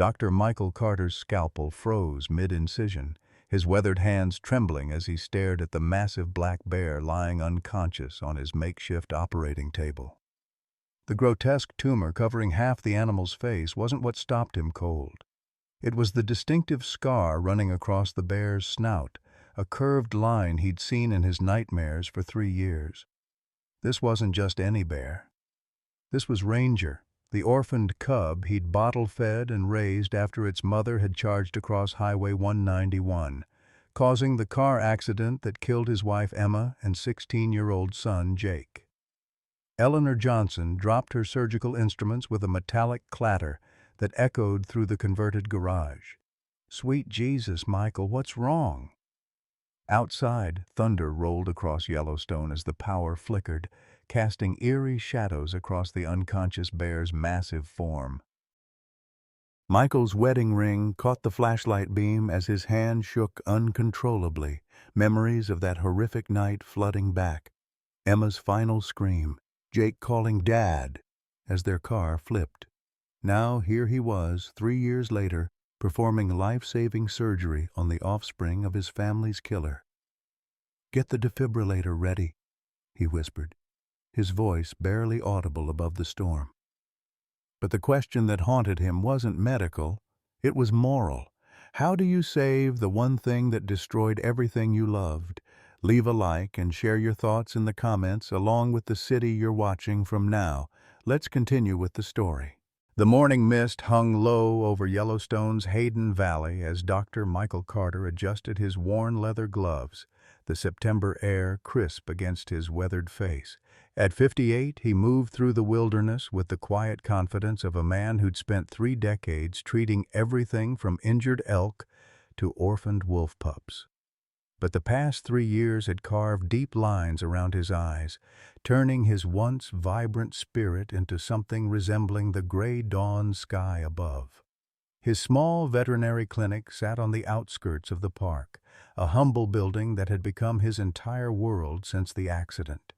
Dr. Michael Carter's scalpel froze mid-incision, his weathered hands trembling as he stared at the massive black bear lying unconscious on his makeshift operating table. The grotesque tumor covering half the animal's face wasn't what stopped him cold. It was the distinctive scar running across the bear's snout, a curved line he'd seen in his nightmares for 3 years. This wasn't just any bear. This was Ranger, the orphaned cub he'd bottle-fed and raised after its mother had charged across Highway 191, causing the car accident that killed his wife Emma and 16-year-old son Jake. Eleanor Johnson dropped her surgical instruments with a metallic clatter that echoed through the converted garage. "Sweet Jesus, Michael, what's wrong?" Outside, thunder rolled across Yellowstone as the power flickered, casting eerie shadows across the unconscious bear's massive form. Michael's wedding ring caught the flashlight beam as his hand shook uncontrollably, memories of that horrific night flooding back. Emma's final scream, Jake calling Dad, as their car flipped. Now here he was, 3 years later, performing life-saving surgery on the offspring of his family's killer. "Get the defibrillator ready," he whispered, his voice barely audible above the storm. But the question that haunted him wasn't medical, it was moral. How do you save the one thing that destroyed everything you loved? Leave a like and share your thoughts in the comments along with the city you're watching from now. Let's continue with the story. The morning mist hung low over Yellowstone's Hayden Valley as Dr. Michael Carter adjusted his worn leather gloves, the September air crisp against his weathered face. At 58, he moved through the wilderness with the quiet confidence of a man who'd spent 3 decades treating everything from injured elk to orphaned wolf pups. But the past 3 years had carved deep lines around his eyes, turning his once vibrant spirit into something resembling the gray dawn sky above. His small veterinary clinic sat on the outskirts of the park, a humble building that had become his entire world since the accident.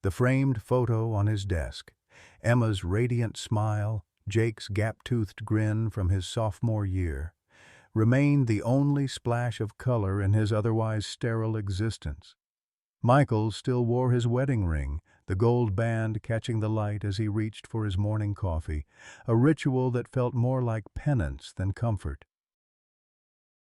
The framed photo on his desk, Emma's radiant smile, Jake's gap-toothed grin from his sophomore year, remained the only splash of color in his otherwise sterile existence. Michael still wore his wedding ring, the gold band catching the light as he reached for his morning coffee, a ritual that felt more like penance than comfort.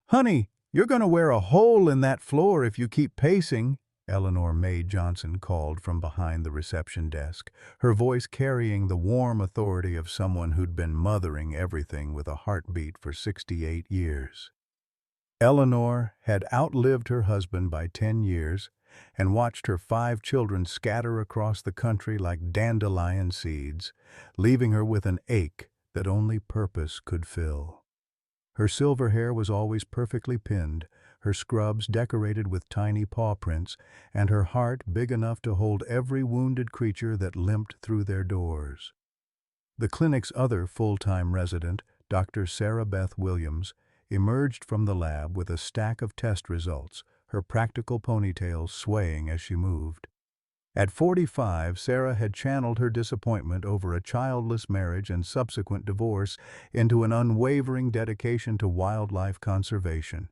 "Honey, you're going to wear a hole in that floor if you keep pacing," Eleanor May Johnson called from behind the reception desk, her voice carrying the warm authority of someone who'd been mothering everything with a heartbeat for 68 years. Eleanor had outlived her husband by 10 years and watched her 5 children scatter across the country like dandelion seeds, leaving her with an ache that only purpose could fill. Her silver hair was always perfectly pinned, her scrubs decorated with tiny paw prints, and her heart big enough to hold every wounded creature that limped through their doors. The clinic's other full-time resident, Dr. Sarah Beth Williams, emerged from the lab with a stack of test results, her practical ponytail swaying as she moved. At 45, Sarah had channeled her disappointment over a childless marriage and subsequent divorce into an unwavering dedication to wildlife conservation.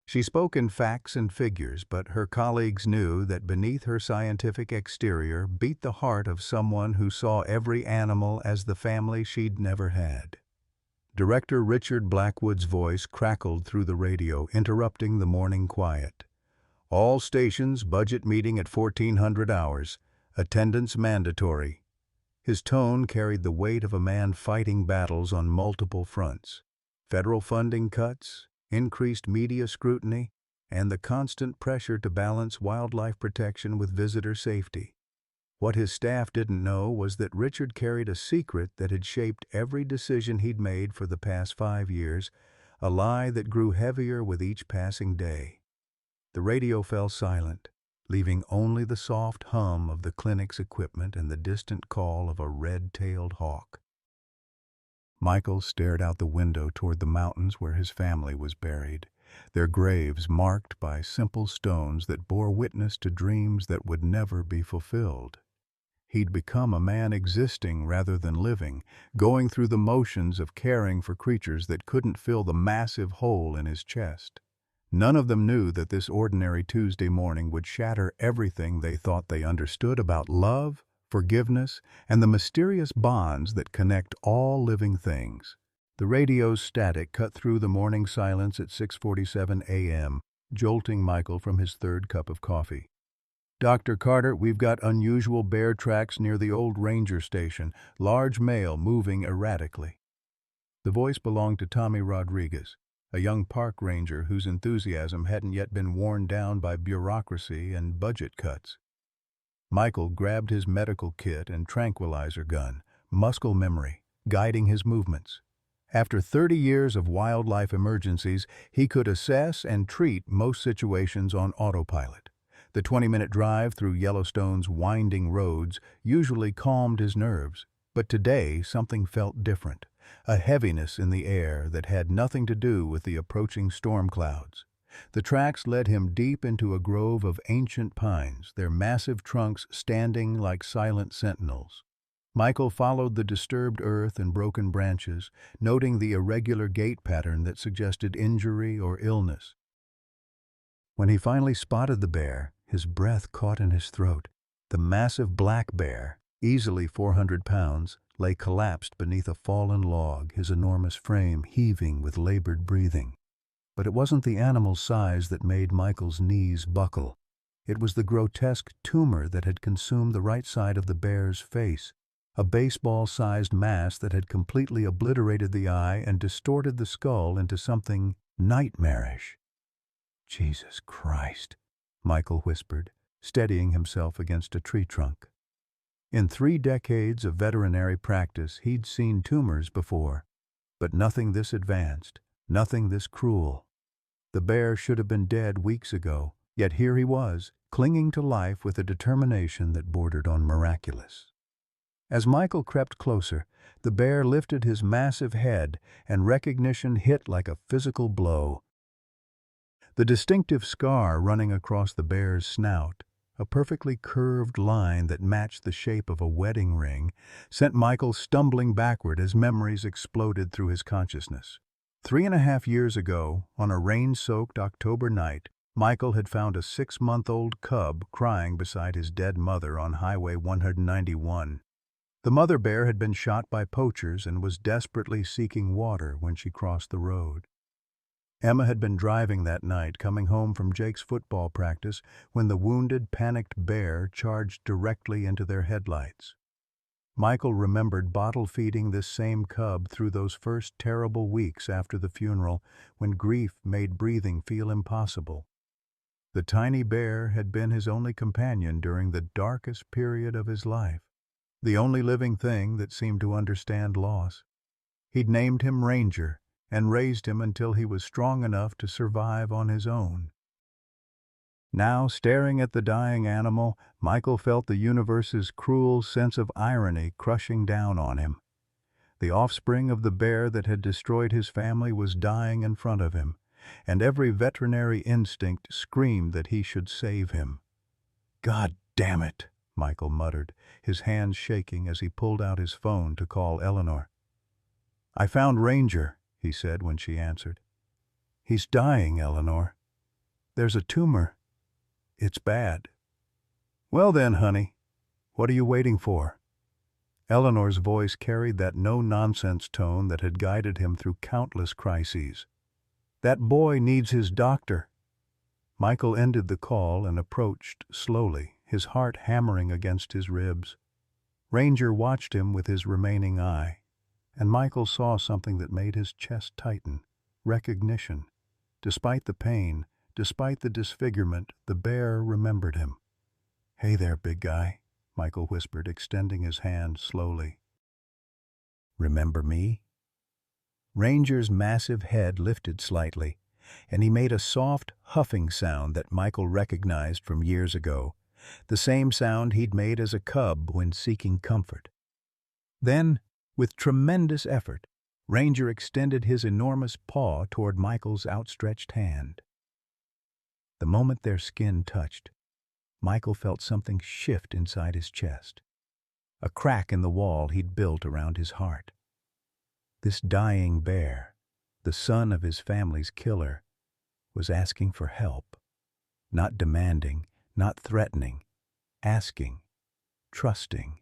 She spoke in facts and figures, but her colleagues knew that beneath her scientific exterior beat the heart of someone who saw every animal as the family she'd never had. Director Richard Blackwood's voice crackled through the radio, interrupting the morning quiet. "All stations, budget meeting at 1400 hours. Attendance mandatory." His tone carried the weight of a man fighting battles on multiple fronts. Federal funding cuts, increased media scrutiny, and the constant pressure to balance wildlife protection with visitor safety. What his staff didn't know was that Richard carried a secret that had shaped every decision he'd made for the past 5 years, a lie that grew heavier with each passing day. The radio fell silent, leaving only the soft hum of the clinic's equipment and the distant call of a red-tailed hawk. Michael stared out the window toward the mountains where his family was buried, their graves marked by simple stones that bore witness to dreams that would never be fulfilled. He'd become a man existing rather than living, going through the motions of caring for creatures that couldn't fill the massive hole in his chest. None of them knew that this ordinary Tuesday morning would shatter everything they thought they understood about love, forgiveness, and the mysterious bonds that connect all living things. The radio's static cut through the morning silence at 6:47 a.m., jolting Michael from his third cup of coffee. "Dr. Carter, we've got unusual bear tracks near the old ranger station, large male moving erratically." The voice belonged to Tommy Rodriguez, a young park ranger whose enthusiasm hadn't yet been worn down by bureaucracy and budget cuts. Michael grabbed his medical kit and tranquilizer gun, muscle memory, guiding his movements. After 30 years of wildlife emergencies, he could assess and treat most situations on autopilot. The 20-minute drive through Yellowstone's winding roads usually calmed his nerves, but today something felt different, a heaviness in the air that had nothing to do with the approaching storm clouds. The tracks led him deep into a grove of ancient pines, their massive trunks standing like silent sentinels. Michael followed the disturbed earth and broken branches, noting the irregular gait pattern that suggested injury or illness. When he finally spotted the bear, his breath caught in his throat. The massive black bear, easily 400 pounds, lay collapsed beneath a fallen log, his enormous frame heaving with labored breathing. But it wasn't the animal's size that made Michael's knees buckle. It was the grotesque tumor that had consumed the right side of the bear's face, a baseball-sized mass that had completely obliterated the eye and distorted the skull into something nightmarish. "Jesus Christ," Michael whispered, steadying himself against a tree trunk. In 3 decades of veterinary practice, he'd seen tumors before, but nothing this advanced, nothing this cruel. The bear should have been dead weeks ago, yet here he was, clinging to life with a determination that bordered on miraculous. As Michael crept closer, the bear lifted his massive head, and recognition hit like a physical blow. The distinctive scar running across the bear's snout, a perfectly curved line that matched the shape of a wedding ring, sent Michael stumbling backward as memories exploded through his consciousness. 3.5 years ago, on a rain-soaked October night, Michael had found a 6-month-old cub crying beside his dead mother on Highway 191. The mother bear had been shot by poachers and was desperately seeking water when she crossed the road. Emma had been driving that night, coming home from Jake's football practice, when the wounded, panicked bear charged directly into their headlights. Michael remembered bottle-feeding this same cub through those first terrible weeks after the funeral, when grief made breathing feel impossible. The tiny bear had been his only companion during the darkest period of his life, the only living thing that seemed to understand loss. He'd named him Ranger and raised him until he was strong enough to survive on his own. Now, staring at the dying animal, Michael felt the universe's cruel sense of irony crushing down on him. The offspring of the bear that had destroyed his family was dying in front of him, and every veterinary instinct screamed that he should save him. "God damn it," Michael muttered, his hands shaking as he pulled out his phone to call Eleanor. "I found Ranger," he said when she answered. "He's dying, Eleanor. There's a tumor. It's bad." "Well then, honey, what are you waiting for?" Eleanor's voice carried that no-nonsense tone that had guided him through countless crises. "That boy needs his doctor." Michael ended the call and approached slowly, his heart hammering against his ribs. Ranger watched him with his remaining eye, and Michael saw something that made his chest tighten: recognition. Despite the pain, despite the disfigurement, the bear remembered him. "Hey there, big guy," Michael whispered, extending his hand slowly. "Remember me?" Ranger's massive head lifted slightly, and he made a soft, huffing sound that Michael recognized from years ago, the same sound he'd made as a cub when seeking comfort. Then, with tremendous effort, Ranger extended his enormous paw toward Michael's outstretched hand. The moment their skin touched, Michael felt something shift inside his chest. a crack in the wall he'd built around his heart. This dying bear, the son of his family's killer, was asking for help. Not demanding, not threatening, asking, trusting.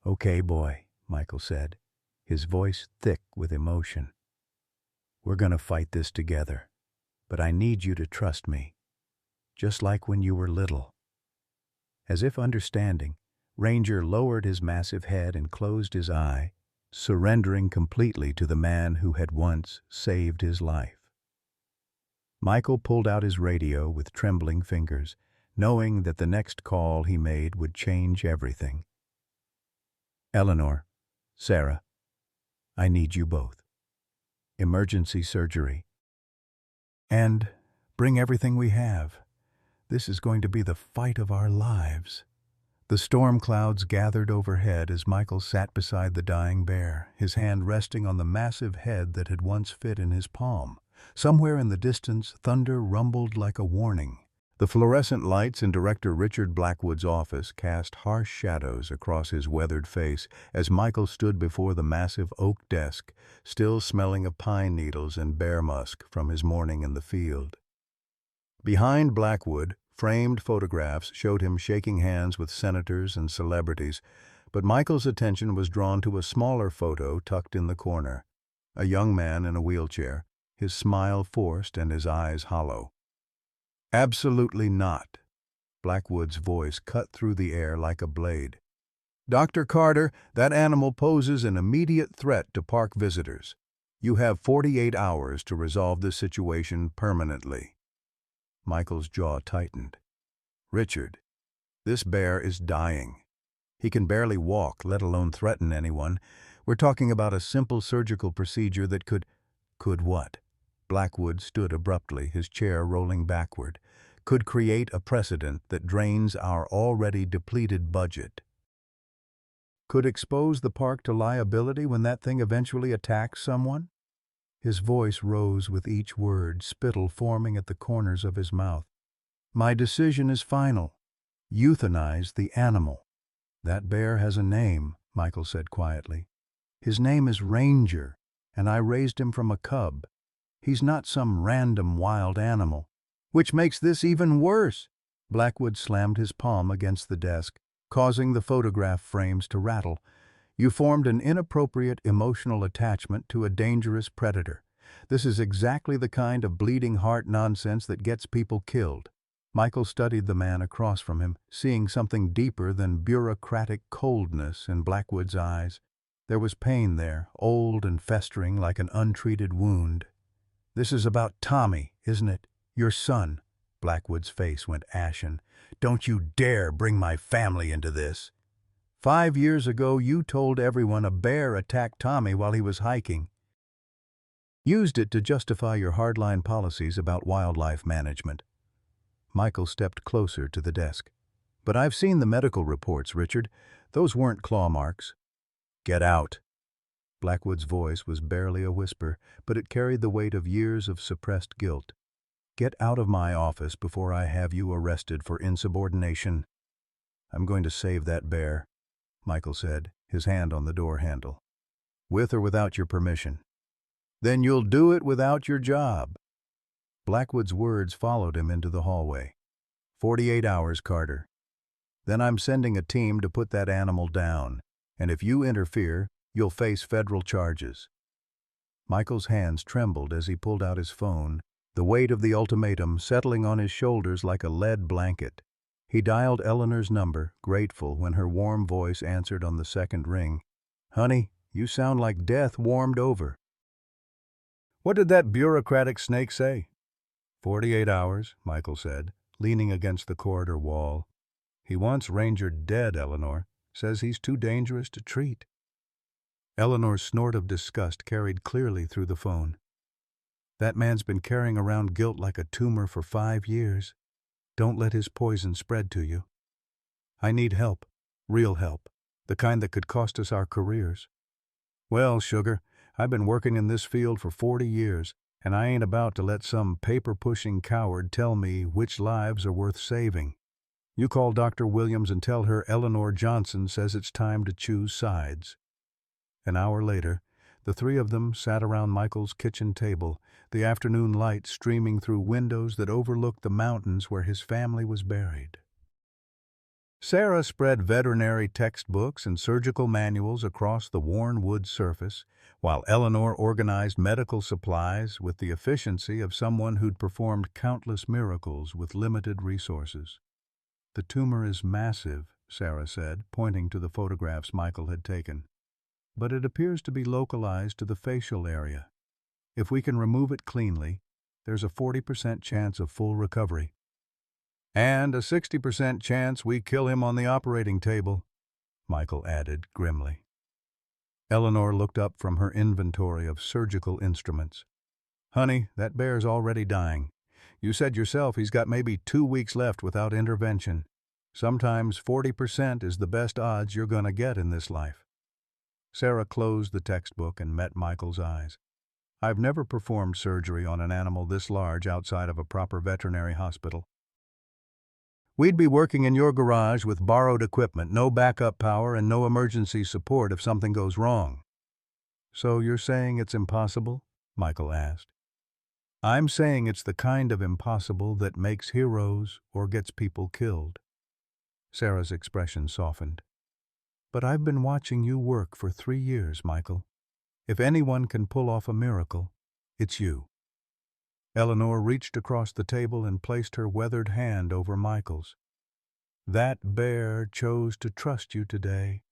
"Okay, boy," Michael said, his voice thick with emotion. "We're gonna fight this together, but I need you to trust me, just like when you were little." As if understanding, Ranger lowered his massive head and closed his eye, surrendering completely to the man who had once saved his life. Michael pulled out his radio with trembling fingers, knowing that the next call he made would change everything. "Eleanor, Sarah, I need you both. Emergency surgery. And bring everything we have. This is going to be the fight of our lives." The storm clouds gathered overhead as Michael sat beside the dying bear, his hand resting on the massive head that had once fit in his palm. Somewhere in the distance, thunder rumbled like a warning. The fluorescent lights in Director Richard Blackwood's office cast harsh shadows across his weathered face as Michael stood before the massive oak desk, still smelling of pine needles and bear musk from his morning in the field. Behind Blackwood, framed photographs showed him shaking hands with senators and celebrities, but Michael's attention was drawn to a smaller photo tucked in the corner. A young man in a wheelchair, his smile forced and his eyes hollow. "Absolutely not." Blackwood's voice cut through the air like a blade. "Dr. Carter, that animal poses an immediate threat to park visitors. You have 48 hours to resolve this situation permanently." Michael's jaw tightened. "Richard, this bear is dying. He can barely walk, let alone threaten anyone. We're talking about a simple surgical procedure that could..." "Could what?" Blackwood stood abruptly, his chair rolling backward. "Could create a precedent that drains our already depleted budget. Could expose the park to liability when that thing eventually attacks someone." His voice rose with each word, spittle forming at the corners of his mouth. "My decision is final. Euthanize the animal." "That bear has a name," Michael said quietly. "His name is Ranger, and I raised him from a cub. He's not some random wild animal." "Which makes this even worse." Blackwood slammed his palm against the desk, causing the photograph frames to rattle. "You formed an inappropriate emotional attachment to a dangerous predator. This is exactly the kind of bleeding heart nonsense that gets people killed." Michael studied the man across from him, seeing something deeper than bureaucratic coldness in Blackwood's eyes. There was pain there, old and festering like an untreated wound. "This is about Tommy, isn't it? Your son." Blackwood's face went ashen. "Don't you dare bring my family into this. 5 years ago, you told everyone a bear attacked Tommy while he was hiking. Used it to justify your hardline policies about wildlife management." Michael stepped closer to the desk. "But I've seen the medical reports, Richard. Those weren't claw marks." "Get out." Blackwood's voice was barely a whisper, but it carried the weight of years of suppressed guilt. "Get out of my office before I have you arrested for insubordination." "I'm going to save that bear," Michael said, his hand on the door handle. "With or without your permission." "Then you'll do it without your job." Blackwood's words followed him into the hallway. 48 hours, Carter. Then I'm sending a team to put that animal down, and if you interfere, you'll face federal charges." Michael's hands trembled as he pulled out his phone, the weight of the ultimatum settling on his shoulders like a lead blanket. He dialed Eleanor's number, grateful when her warm voice answered on the second ring. "Honey, you sound like death warmed over." "What did that bureaucratic snake say?" 48 hours, Michael said, leaning against the corridor wall. "He wants Ranger dead, Eleanor. Says he's too dangerous to treat." Eleanor's snort of disgust carried clearly through the phone. "That man's been carrying around guilt like a tumor for 5 years. Don't let his poison spread to you. I need help, real help, the kind that could cost us our careers." "Well, sugar, I've been working in this field for 40 years, and I ain't about to let some paper-pushing coward tell me which lives are worth saving. You call Dr. Williams and tell her Eleanor Johnson says it's time to choose sides." An hour later, the three of them sat around Michael's kitchen table, the afternoon light streaming through windows that overlooked the mountains where his family was buried. Sarah spread veterinary textbooks and surgical manuals across the worn wood surface, while Eleanor organized medical supplies with the efficiency of someone who'd performed countless miracles with limited resources. "The tumor is massive," Sarah said, pointing to the photographs Michael had taken. "But it appears to be localized to the facial area. If we can remove it cleanly, there's a 40% chance of full recovery. And a 60% chance we kill him on the operating table," Michael added grimly. Eleanor looked up from her inventory of surgical instruments. "Honey, that bear's already dying. You said yourself he's got maybe 2 weeks left without intervention. Sometimes 40% is the best odds you're gonna get in this life." Sarah closed the textbook and met Michael's eyes. "I've never performed surgery on an animal this large outside of a proper veterinary hospital. We'd be working in your garage with borrowed equipment, no backup power and no emergency support if something goes wrong." "So you're saying it's impossible?" Michael asked. "I'm saying it's the kind of impossible that makes heroes or gets people killed." Sarah's expression softened. "But I've been watching you work for 3 years, Michael. If anyone can pull off a miracle, it's you." Eleanor reached across the table and placed her weathered hand over Michael's. "That bear chose to trust you today.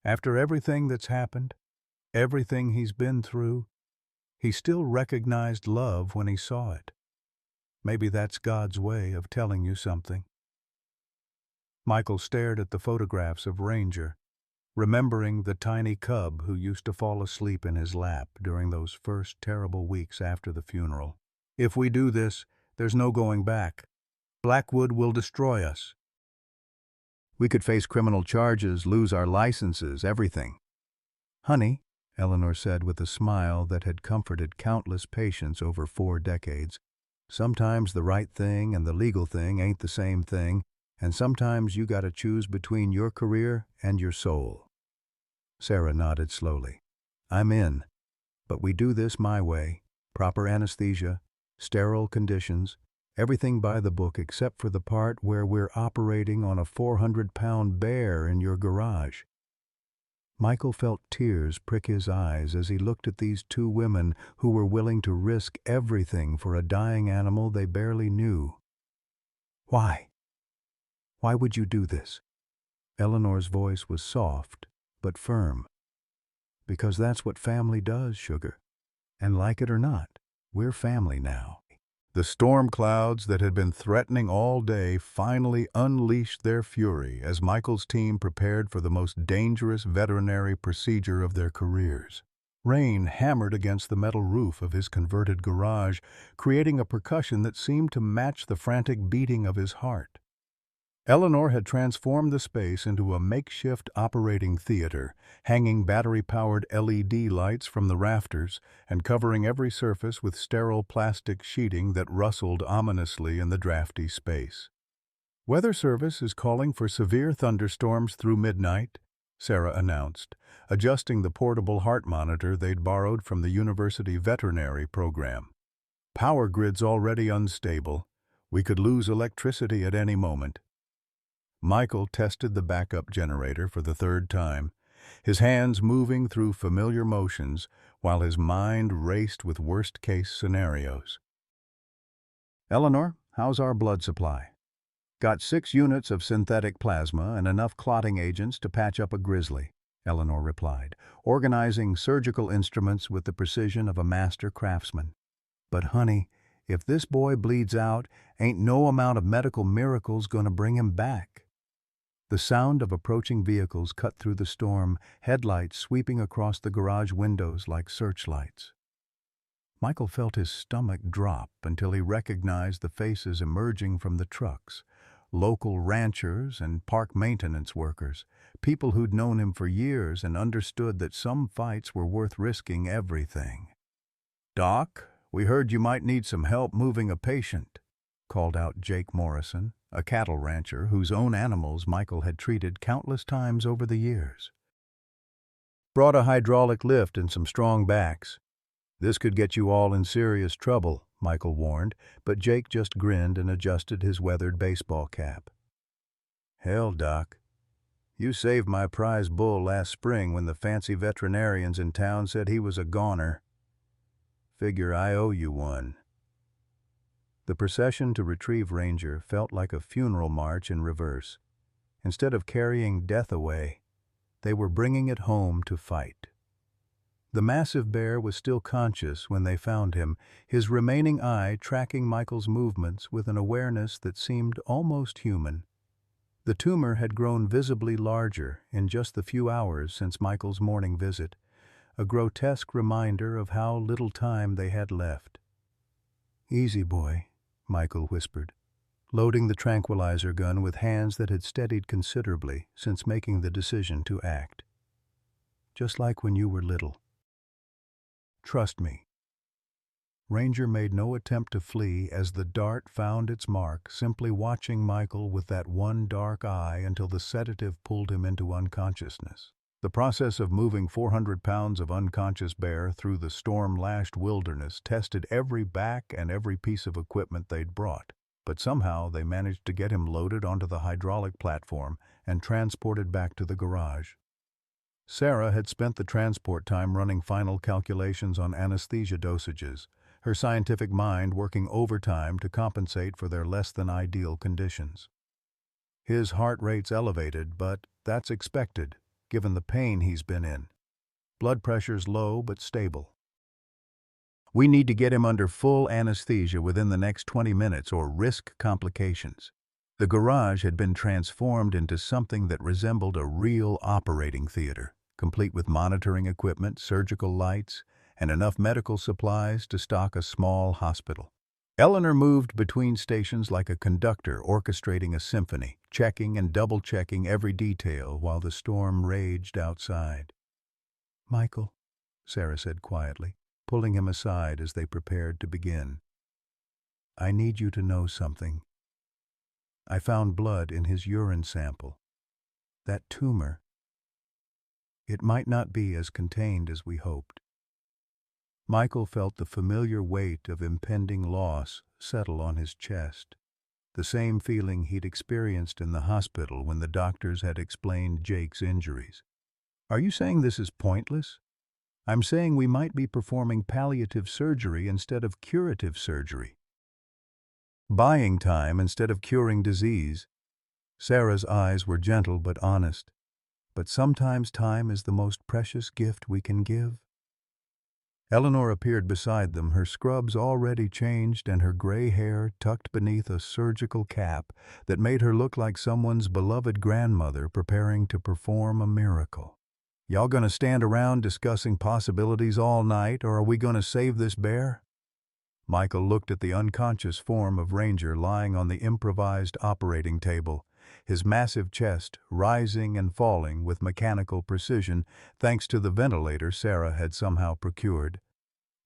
After everything that's happened, everything he's been through, he still recognized love when he saw it. Maybe that's God's way of telling you something." Michael stared at the photographs of Ranger, remembering the tiny cub who used to fall asleep in his lap during those first terrible weeks after the funeral. "If we do this, there's no going back. Blackwood will destroy us. We could face criminal charges, lose our licenses, everything." "Honey," Eleanor said with a smile that had comforted countless patients over 4 decades, "sometimes the right thing and the legal thing ain't the same thing, and sometimes you gotta choose between your career and your soul." Sarah nodded slowly. "I'm in, but we do this my way. Proper anesthesia, sterile conditions, everything by the book except for the part where we're operating on a 400-pound bear in your garage." Michael felt tears prick his eyes as he looked at these 2 women who were willing to risk everything for a dying animal they barely knew. "Why? Why would you do this?" Eleanor's voice was soft but firm. "Because that's what family does, sugar. And like it or not, we're family now." The storm clouds that had been threatening all day finally unleashed their fury as Michael's team prepared for the most dangerous veterinary procedure of their careers. Rain hammered against the metal roof of his converted garage, creating a percussion that seemed to match the frantic beating of his heart. Eleanor had transformed the space into a makeshift operating theater, hanging battery-powered LED lights from the rafters and covering every surface with sterile plastic sheeting that rustled ominously in the drafty space. "Weather Service is calling for severe thunderstorms through midnight," Sarah announced, adjusting the portable heart monitor they'd borrowed from the university veterinary program. "Power grid's already unstable. We could lose electricity at any moment." Michael tested the backup generator for the 3rd time, his hands moving through familiar motions while his mind raced with worst-case scenarios. "Eleanor, how's our blood supply?" "Got 6 units of synthetic plasma and enough clotting agents to patch up a grizzly," Eleanor replied, organizing surgical instruments with the precision of a master craftsman. "But honey, if this boy bleeds out, ain't no amount of medical miracles gonna bring him back." The sound of approaching vehicles cut through the storm, headlights sweeping across the garage windows like searchlights. Michael felt his stomach drop until he recognized the faces emerging from the trucks. Local ranchers and park maintenance workers, people who'd known him for years and understood that some fights were worth risking everything. "Doc, we heard you might need some help moving a patient," called out Jake Morrison, a cattle rancher whose own animals Michael had treated countless times over the years. "Brought a hydraulic lift and some strong backs. This could get you all in serious trouble," Michael warned, but Jake just grinned and adjusted his weathered baseball cap. "Hell, Doc. You saved my prize bull last spring when the fancy veterinarians in town said he was a goner. Figure I owe you one." The procession to retrieve Ranger felt like a funeral march in reverse. Instead of carrying death away, they were bringing it home to fight. The massive bear was still conscious when they found him, his remaining eye tracking Michael's movements with an awareness that seemed almost human. The tumor had grown visibly larger in just the few hours since Michael's morning visit, a grotesque reminder of how little time they had left. "Easy, boy," Michael whispered, loading the tranquilizer gun with hands that had steadied considerably since making the decision to act. "Just like when you were little. Trust me." Ranger made no attempt to flee as the dart found its mark, simply watching Michael with that one dark eye until the sedative pulled him into unconsciousness. The process of moving 400 pounds of unconscious bear through the storm-lashed wilderness tested every back and every piece of equipment they'd brought, but somehow they managed to get him loaded onto the hydraulic platform and transported back to the garage. Sarah had spent the transport time running final calculations on anesthesia dosages, her scientific mind working overtime to compensate for their less-than-ideal conditions. His heart rate's elevated, but that's expected, given the pain he's been in. Blood pressure's low but stable. "We need to get him under full anesthesia within the next 20 minutes or risk complications." The garage had been transformed into something that resembled a real operating theater, complete with monitoring equipment, surgical lights, and enough medical supplies to stock a small hospital. Eleanor moved between stations like a conductor orchestrating a symphony, checking and double-checking every detail while the storm raged outside. "Michael," Sarah said quietly, pulling him aside as they prepared to begin. "I need you to know something. I found blood in his urine sample. That tumor, it might not be as contained as we hoped." Michael felt the familiar weight of impending loss settle on his chest, the same feeling he'd experienced in the hospital when the doctors had explained Jake's injuries. "Are you saying this is pointless?" "I'm saying we might be performing palliative surgery instead of curative surgery. Buying time instead of curing disease." Sarah's eyes were gentle but honest. "But sometimes time is the most precious gift we can give." Eleanor appeared beside them, her scrubs already changed and her gray hair tucked beneath a surgical cap that made her look like someone's beloved grandmother preparing to perform a miracle. "Y'all gonna stand around discussing possibilities all night, or are we gonna save this bear?" Michael looked at the unconscious form of Ranger lying on the improvised operating table, his massive chest rising and falling with mechanical precision thanks to the ventilator Sarah had somehow procured.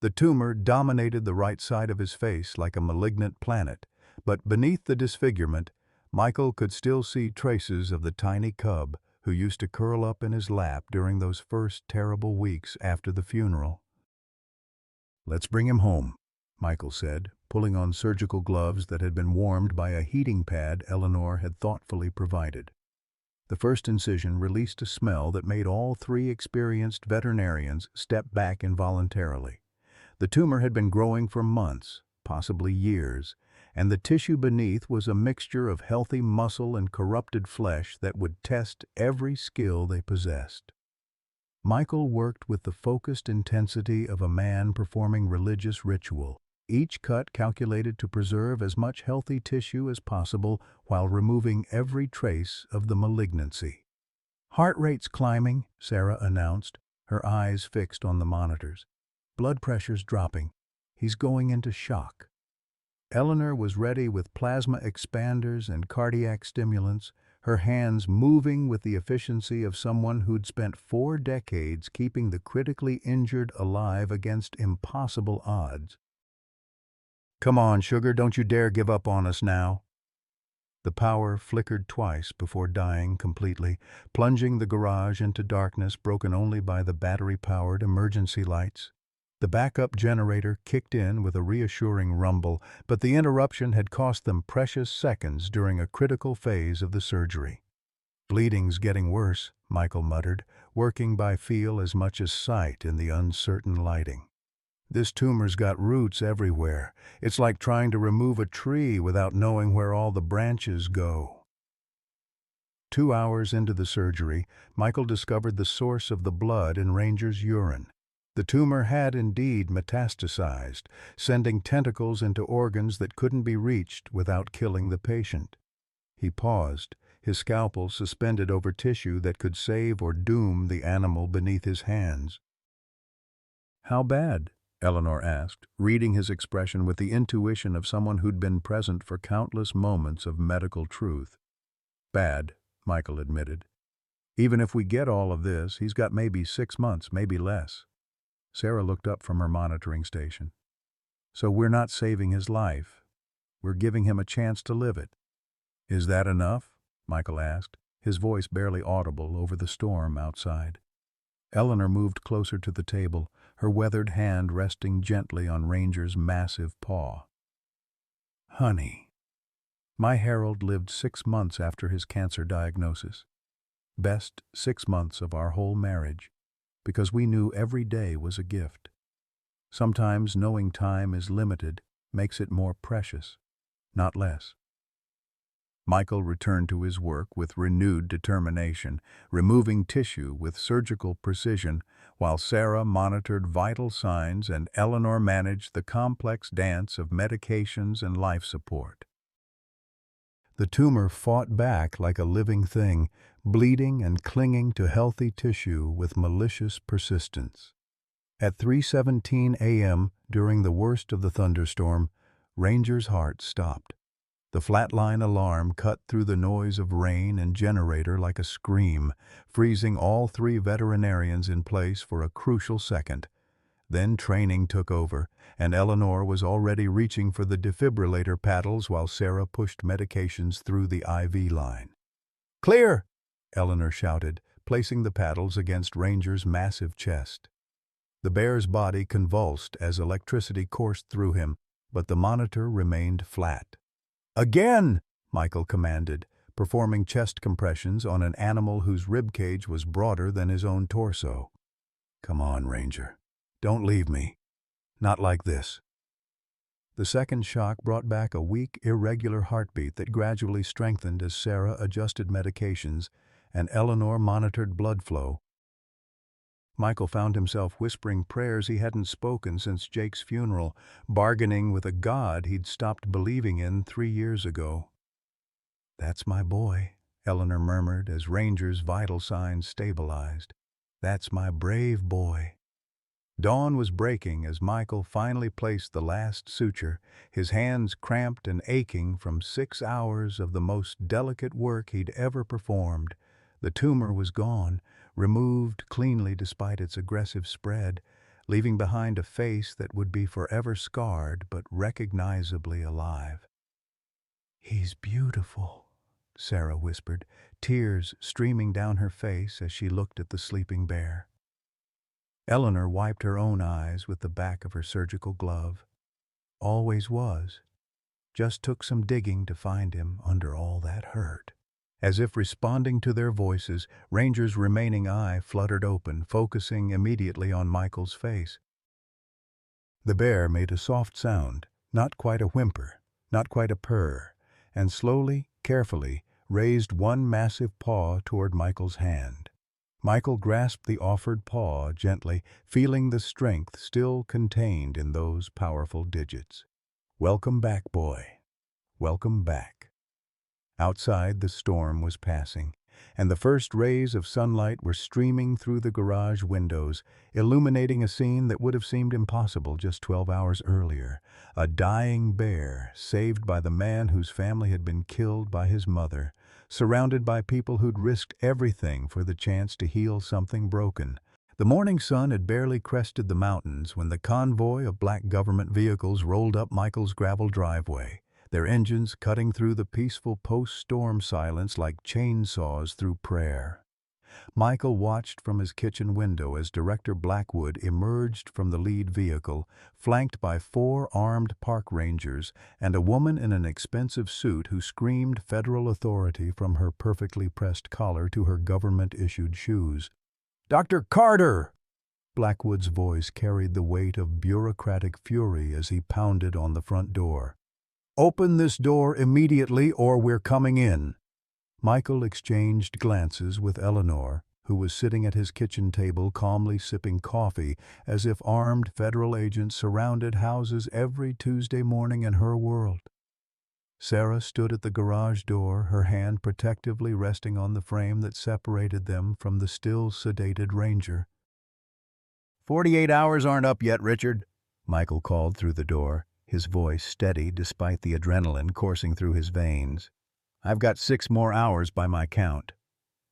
The tumor dominated the right side of his face like a malignant planet, but beneath the disfigurement, Michael could still see traces of the tiny cub who used to curl up in his lap during those first terrible weeks after the funeral. "Let's bring him home," Michael said, pulling on surgical gloves that had been warmed by a heating pad Eleanor had thoughtfully provided. The first incision released a smell that made all three experienced veterinarians step back involuntarily. The tumor had been growing for months, possibly years, and the tissue beneath was a mixture of healthy muscle and corrupted flesh that would test every skill they possessed. Michael worked with the focused intensity of a man performing religious ritual, each cut calculated to preserve as much healthy tissue as possible while removing every trace of the malignancy. "Heart rate's climbing," Sarah announced, her eyes fixed on the monitors. "Blood pressure's dropping. He's going into shock." Eleanor was ready with plasma expanders and cardiac stimulants, her hands moving with the efficiency of someone who'd spent 4 decades keeping the critically injured alive against impossible odds. "Come on, sugar, don't you dare give up on us now." The power flickered twice before dying completely, plunging the garage into darkness broken only by the battery-powered emergency lights. The backup generator kicked in with a reassuring rumble, but the interruption had cost them precious seconds during a critical phase of the surgery. "Bleeding's getting worse," Michael muttered, working by feel as much as sight in the uncertain lighting. "This tumor's got roots everywhere. It's like trying to remove a tree without knowing where all the branches go." 2 hours into the surgery, Michael discovered the source of the blood in Ranger's urine. The tumor had indeed metastasized, sending tentacles into organs that couldn't be reached without killing the patient. He paused, his scalpel suspended over tissue that could save or doom the animal beneath his hands. "How bad?" Eleanor asked, reading his expression with the intuition of someone who'd been present for countless moments of medical truth. "Bad," Michael admitted. "Even if we get all of this, he's got maybe 6 months, maybe less." Sarah looked up from her monitoring station. "So we're not saving his life. We're giving him a chance to live it." "Is that enough?" Michael asked, his voice barely audible over the storm outside. Eleanor moved closer to the table, her weathered hand resting gently on Ranger's massive paw. "Honey, my Harold lived 6 months after his cancer diagnosis. Best 6 months of our whole marriage, because we knew every day was a gift. Sometimes knowing time is limited makes it more precious, not less." Michael returned to his work with renewed determination, removing tissue with surgical precision, while Sarah monitored vital signs and Eleanor managed the complex dance of medications and life support. The tumor fought back like a living thing, bleeding and clinging to healthy tissue with malicious persistence. At 3:17 a.m., during the worst of the thunderstorm, Ranger's heart stopped. The flatline alarm cut through the noise of rain and generator like a scream, freezing all 3 veterinarians in place for a crucial second. Then training took over, and Eleanor was already reaching for the defibrillator paddles while Sarah pushed medications through the IV line. "Clear!" Eleanor shouted, placing the paddles against Ranger's massive chest. The bear's body convulsed as electricity coursed through him, but the monitor remained flat. "Again!" Michael commanded, performing chest compressions on an animal whose ribcage was broader than his own torso. "Come on, Ranger. Don't leave me. Not like this." The second shock brought back a weak, irregular heartbeat that gradually strengthened as Sarah adjusted medications and Eleanor monitored blood flow. Michael found himself whispering prayers he hadn't spoken since Jake's funeral, bargaining with a God he'd stopped believing in 3 years ago. "That's my boy," Eleanor murmured as Ranger's vital signs stabilized. "That's my brave boy." Dawn was breaking as Michael finally placed the last suture, his hands cramped and aching from 6 hours of the most delicate work he'd ever performed. The tumor was gone, removed cleanly despite its aggressive spread, leaving behind a face that would be forever scarred but recognizably alive. "He's beautiful," Sarah whispered, tears streaming down her face as she looked at the sleeping bear. Eleanor wiped her own eyes with the back of her surgical glove. "Always was. Just took some digging to find him under all that hurt." As if responding to their voices, Ranger's remaining eye fluttered open, focusing immediately on Michael's face. The bear made a soft sound, not quite a whimper, not quite a purr, and slowly, carefully, raised one massive paw toward Michael's hand. Michael grasped the offered paw gently, feeling the strength still contained in those powerful digits. "Welcome back, boy. Welcome back." Outside, the storm was passing, and the first rays of sunlight were streaming through the garage windows, illuminating a scene that would have seemed impossible just 12 hours earlier. A dying bear, saved by the man whose family had been killed by his mother, surrounded by people who'd risked everything for the chance to heal something broken. The morning sun had barely crested the mountains when the convoy of black government vehicles rolled up Michael's gravel driveway. their engines cutting through the peaceful post-storm silence like chainsaws through prayer. Michael watched from his kitchen window as Director Blackwood emerged from the lead vehicle, flanked by 4 armed park rangers and a woman in an expensive suit who screamed federal authority from her perfectly pressed collar to her government-issued shoes. "Dr. Carter!" Blackwood's voice carried the weight of bureaucratic fury as he pounded on the front door. "Open this door immediately or we're coming in." Michael exchanged glances with Eleanor, who was sitting at his kitchen table calmly sipping coffee as if armed federal agents surrounded houses every Tuesday morning in her world. Sarah stood at the garage door, her hand protectively resting on the frame that separated them from the still sedated ranger. 48 hours aren't up yet, Richard," Michael called through the door, his voice steady despite the adrenaline coursing through his veins. "I've got 6 more hours by my count.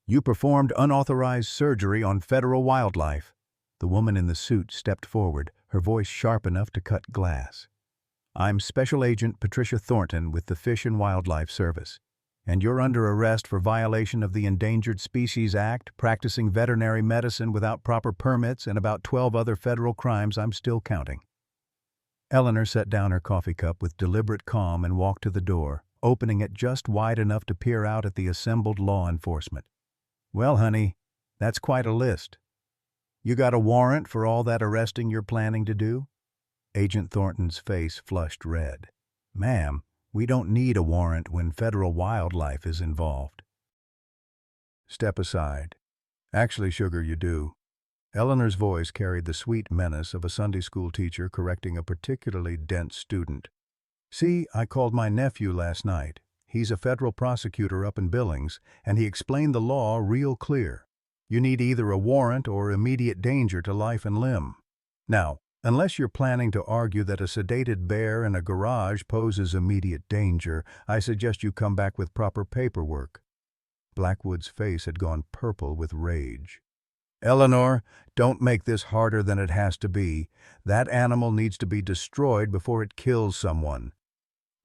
You performed unauthorized surgery on federal wildlife." The woman in the suit stepped forward, her voice sharp enough to cut glass. "I'm Special Agent Patricia Thornton with the Fish and Wildlife Service, and you're under arrest for violation of the Endangered Species Act, practicing veterinary medicine without proper permits, and about 12 other federal crimes I'm still counting." Eleanor set down her coffee cup with deliberate calm and walked to the door, opening it just wide enough to peer out at the assembled law enforcement. "Well, honey, that's quite a list. You got a warrant for all that arresting you're planning to do?" Agent Thornton's face flushed red. "Ma'am, we don't need a warrant when federal wildlife is involved." "Step aside. Actually, sugar, you do." Eleanor's voice carried the sweet menace of a Sunday school teacher correcting a particularly dense student. "See, I called my nephew last night. He's a federal prosecutor up in Billings, and he explained the law real clear. You need either a warrant or immediate danger to life and limb. Now, unless you're planning to argue that a sedated bear in a garage poses immediate danger, I suggest you come back with proper paperwork." Blackwood's face had gone purple with rage. "Eleanor, don't make this harder than it has to be. That animal needs to be destroyed before it kills someone."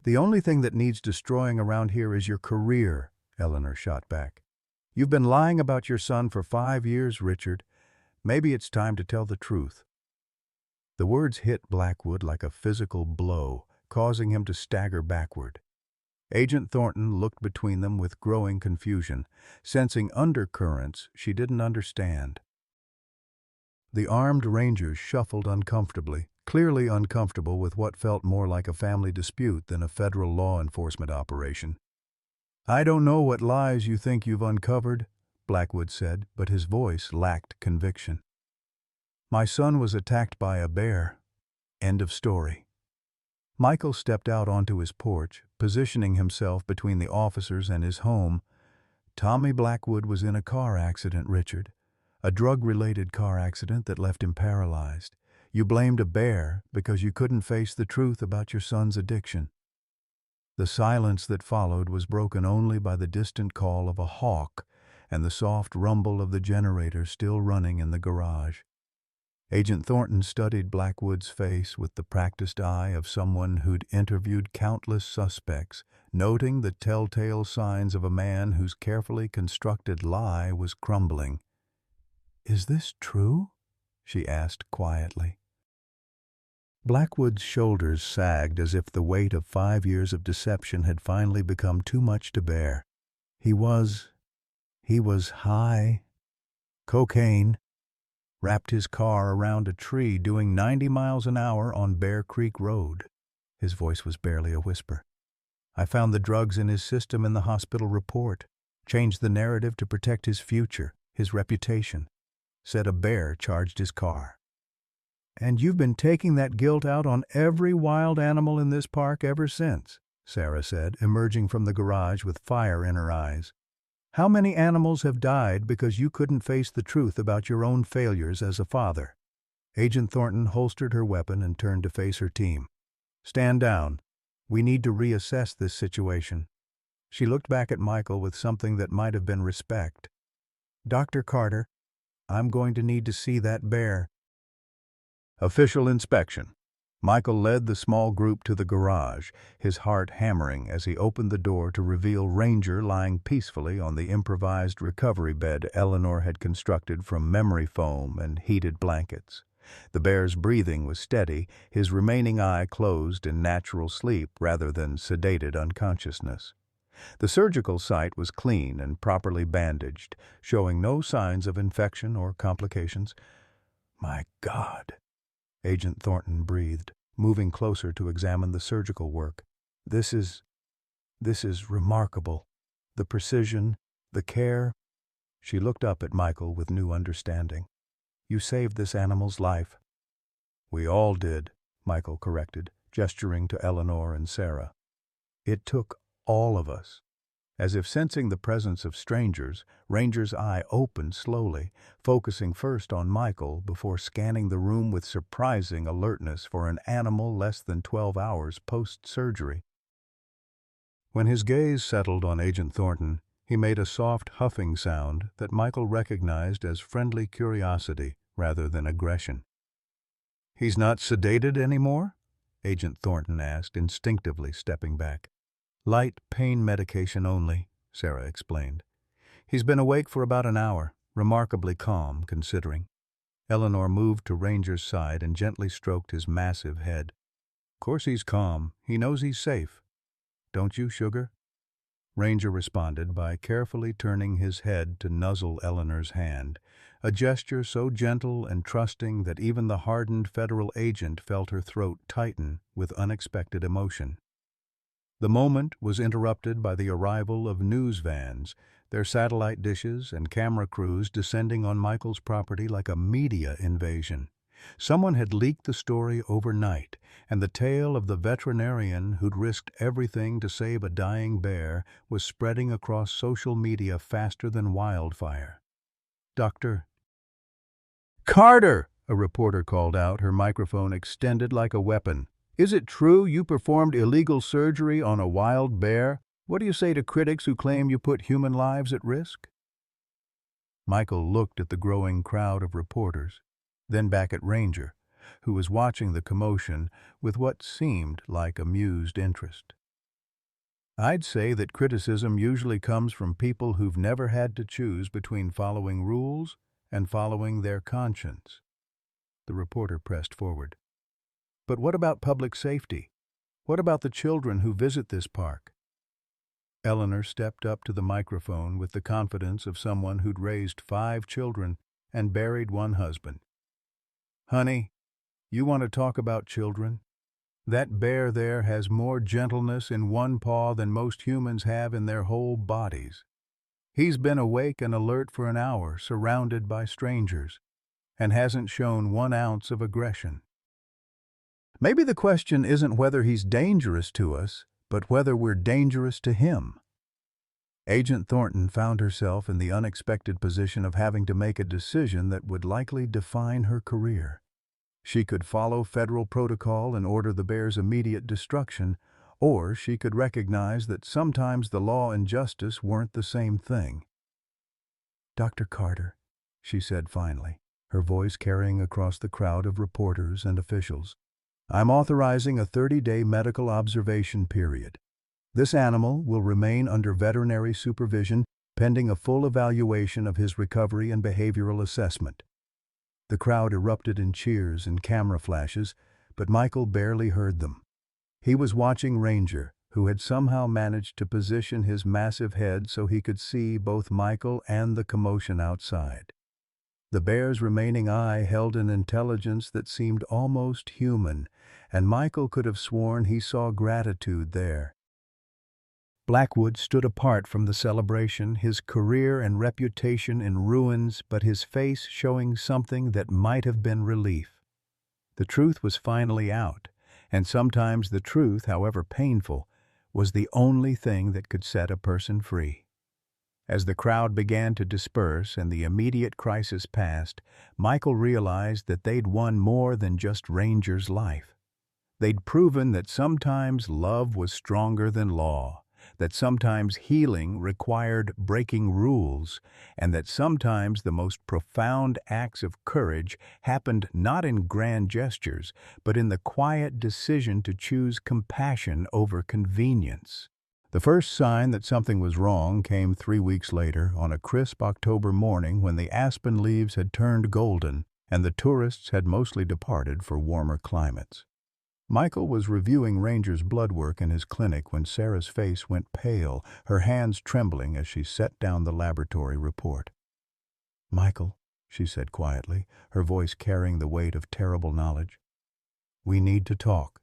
"The only thing that needs destroying around here is your career," Eleanor shot back. "You've been lying about your son for 5 years, Richard. Maybe it's time to tell the truth." The words hit Blackwood like a physical blow, causing him to stagger backward. Agent Thornton looked between them with growing confusion, sensing undercurrents she didn't understand. The armed rangers shuffled uncomfortably, clearly uncomfortable with what felt more like a family dispute than a federal law enforcement operation. "I don't know what lies you think you've uncovered," Blackwood said, but his voice lacked conviction. "My son was attacked by a bear. End of story." Michael stepped out onto his porch, positioning himself between the officers and his home. "Tommy Blackwood was in a car accident, Richard. A drug-related car accident that left him paralyzed. You blamed a bear because you couldn't face the truth about your son's addiction." The silence that followed was broken only by the distant call of a hawk and the soft rumble of the generator still running in the garage. Agent Thornton studied Blackwood's face with the practiced eye of someone who'd interviewed countless suspects, noting the telltale signs of a man whose carefully constructed lie was crumbling. "Is this true?" she asked quietly. Blackwood's shoulders sagged as if the weight of 5 years of deception had finally become too much to bear. He was high. Cocaine. Wrapped his car around a tree doing 90 miles an hour on Bear Creek Road. His voice was barely a whisper. "I found the drugs in his system in the hospital report. Changed the narrative to protect his future, his reputation. Said a bear charged his car." "And you've been taking that guilt out on every wild animal in this park ever since," Sarah said, emerging from the garage with fire in her eyes. "How many animals have died because you couldn't face the truth about your own failures as a father?" Agent Thornton holstered her weapon and turned to face her team. "Stand down. We need to reassess this situation." She looked back at Michael with something that might have been respect. "Dr. Carter, I'm going to need to see that bear." "Official inspection," Michael led the small group to the garage, his heart hammering as he opened the door to reveal Ranger lying peacefully on the improvised recovery bed Eleanor had constructed from memory foam and heated blankets. The bear's breathing was steady, his remaining eye closed in natural sleep rather than sedated unconsciousness. The surgical site was clean and properly bandaged, showing no signs of infection or complications. "My God," Agent Thornton breathed, moving closer to examine the surgical work. This is remarkable. The precision, the care." She looked up at Michael with new understanding. "You saved this animal's life." "We all did," Michael corrected, gesturing to Eleanor and Sarah. "It took all of us." As if sensing the presence of strangers, Ranger's eye opened slowly, focusing first on Michael before scanning the room with surprising alertness for an animal less than 12 hours post-surgery. When his gaze settled on Agent Thornton, he made a soft huffing sound that Michael recognized as friendly curiosity rather than aggression. "He's not sedated anymore?" Agent Thornton asked, instinctively stepping back. "Light pain medication only," Sarah explained. "He's been awake for about an hour, remarkably calm, considering." Eleanor moved to Ranger's side and gently stroked his massive head. "Of course he's calm. He knows he's safe. Don't you, sugar?" Ranger responded by carefully turning his head to nuzzle Eleanor's hand, a gesture so gentle and trusting that even the hardened federal agent felt her throat tighten with unexpected emotion. The moment was interrupted by the arrival of news vans, their satellite dishes and camera crews descending on Michael's property like a media invasion. Someone had leaked the story overnight, and the tale of the veterinarian who'd risked everything to save a dying bear was spreading across social media faster than wildfire. "Dr. Carter!" a reporter called out, her microphone extended like a weapon. "Is it true you performed illegal surgery on a wild bear? What do you say to critics who claim you put human lives at risk?" Michael looked at the growing crowd of reporters, then back at Ranger, who was watching the commotion with what seemed like amused interest. "I'd say that criticism usually comes from people who've never had to choose between following rules and following their conscience." The reporter pressed forward. "But what about public safety? What about the children who visit this park?" Eleanor stepped up to the microphone with the confidence of someone who'd raised 5 children and buried 1 husband. "Honey, you want to talk about children? That bear there has more gentleness in one paw than most humans have in their whole bodies. He's been awake and alert for an hour, surrounded by strangers, and hasn't shown 1 ounce of aggression. Maybe the question isn't whether he's dangerous to us, but whether we're dangerous to him." Agent Thornton found herself in the unexpected position of having to make a decision that would likely define her career. She could follow federal protocol and order the bear's immediate destruction, or she could recognize that sometimes the law and justice weren't the same thing. "Dr. Carter," she said finally, her voice carrying across the crowd of reporters and officials, "I'm authorizing a 30-day medical observation period. This animal will remain under veterinary supervision pending a full evaluation of his recovery and behavioral assessment." The crowd erupted in cheers and camera flashes, but Michael barely heard them. He was watching Ranger, who had somehow managed to position his massive head so he could see both Michael and the commotion outside. The bear's remaining eye held an intelligence that seemed almost human, and Michael could have sworn he saw gratitude there. Blackwood stood apart from the celebration, his career and reputation in ruins, but his face showing something that might have been relief. The truth was finally out, and sometimes the truth, however painful, was the only thing that could set a person free. As the crowd began to disperse and the immediate crisis passed, Michael realized that they'd won more than just Ranger's life. They'd proven that sometimes love was stronger than law, that sometimes healing required breaking rules, and that sometimes the most profound acts of courage happened not in grand gestures, but in the quiet decision to choose compassion over convenience. The first sign that something was wrong came 3 weeks later, on a crisp October morning when the aspen leaves had turned golden and the tourists had mostly departed for warmer climates. Michael was reviewing Ranger's blood work in his clinic when Sarah's face went pale, her hands trembling as she set down the laboratory report. "Michael," she said quietly, her voice carrying the weight of terrible knowledge, "we need to talk."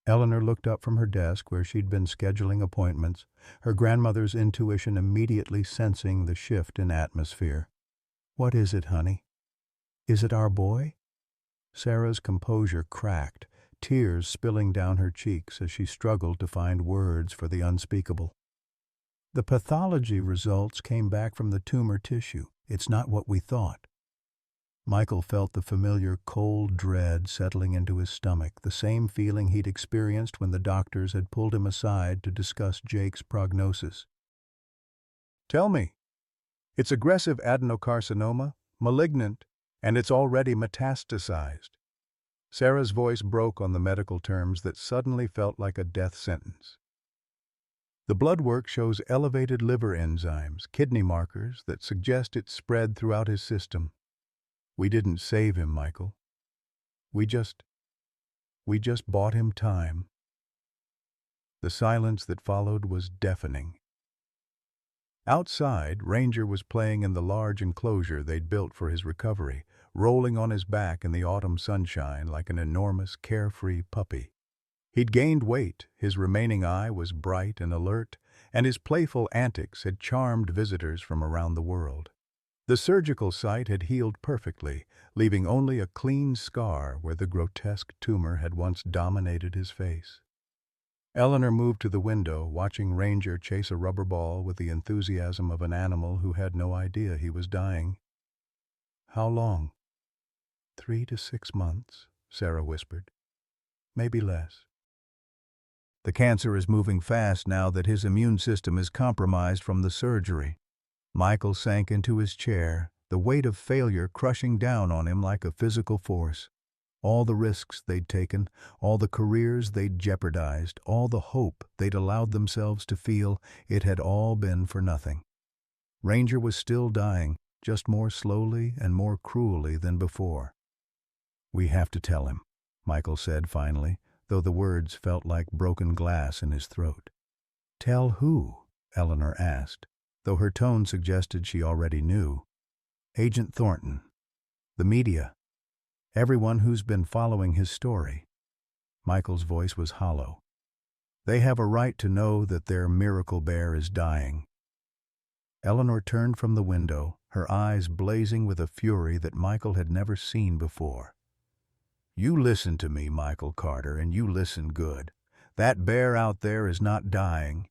Eleanor looked up from her desk where she'd been scheduling appointments, her grandmother's intuition immediately sensing the shift in atmosphere. "What is it, honey? Is it our boy?" Sarah's composure cracked, tears spilling down her cheeks as she struggled to find words for the unspeakable. "The pathology results came back from the tumor tissue. It's not what we thought." Michael felt the familiar cold dread settling into his stomach, the same feeling he'd experienced when the doctors had pulled him aside to discuss Jake's prognosis. "Tell me. It's aggressive adenocarcinoma, malignant, and it's already metastasized." Sarah's voice broke on the medical terms that suddenly felt like a death sentence. "The blood work shows elevated liver enzymes, kidney markers that suggest it's spread throughout his system. We didn't save him, Michael. We just bought him time." The silence that followed was deafening. Outside, Ranger was playing in the large enclosure they'd built for his recovery, rolling on his back in the autumn sunshine like an enormous, carefree puppy. He'd gained weight, his remaining eye was bright and alert, and his playful antics had charmed visitors from around the world. The surgical site had healed perfectly, leaving only a clean scar where the grotesque tumor had once dominated his face. Eleanor moved to the window, watching Ranger chase a rubber ball with the enthusiasm of an animal who had no idea he was dying. "How long?" 3 to 6 months, Sarah whispered. "Maybe less." "The cancer is moving fast now that his immune system is compromised from the surgery." Michael sank into his chair, the weight of failure crushing down on him like a physical force. All the risks they'd taken, all the careers they'd jeopardized, all the hope they'd allowed themselves to feel, it had all been for nothing. Ranger was still dying, just more slowly and more cruelly than before. "We have to tell him," Michael said finally, though the words felt like broken glass in his throat. "Tell who?" Eleanor asked, though her tone suggested she already knew. "Agent Thornton. The media. Everyone who's been following his story." Michael's voice was hollow. "They have a right to know that their miracle bear is dying." Eleanor turned from the window, her eyes blazing with a fury that Michael had never seen before. "You listen to me, Michael Carter, and you listen good. That bear out there is not dying.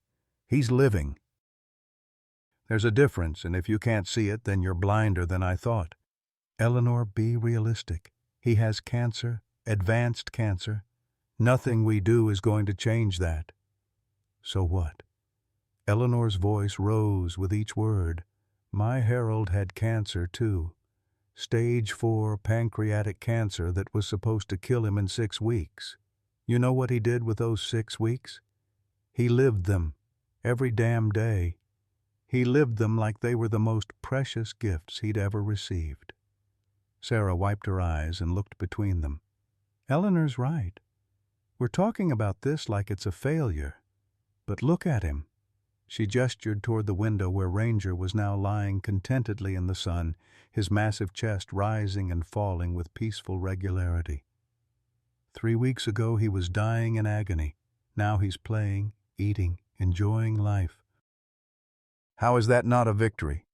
He's living. There's a difference, and if you can't see it, then you're blinder than I thought." "Eleanor, be realistic. He has cancer, advanced cancer. Nothing we do is going to change that." "So what?" Eleanor's voice rose with each word. "My Harold had cancer, too. Stage 4 pancreatic cancer that was supposed to kill him in 6 weeks. You know what he did with those 6 weeks? He lived them, every damn day. He lived them like they were the most precious gifts he'd ever received." Sarah wiped her eyes and looked between them. "Eleanor's right. We're talking about this like it's a failure. But look at him." She gestured toward the window where Ranger was now lying contentedly in the sun, his massive chest rising and falling with peaceful regularity. 3 weeks ago he was dying in agony. Now he's playing, eating, enjoying life. How is that not a victory?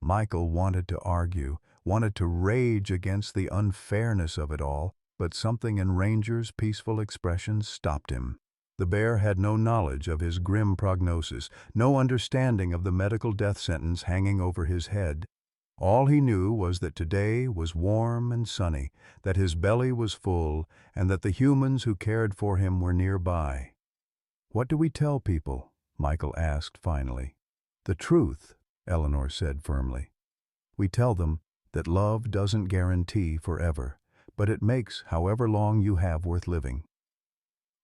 Michael wanted to argue, wanted to rage against the unfairness of it all, but something in Ranger's peaceful expressions stopped him. The bear had no knowledge of his grim prognosis, no understanding of the medical death sentence hanging over his head. All he knew was that today was warm and sunny, that his belly was full, and that the humans who cared for him were nearby. "What do we tell people?" Michael asked finally. "The truth," Eleanor said firmly. "We tell them that love doesn't guarantee forever, but it makes however long you have worth living."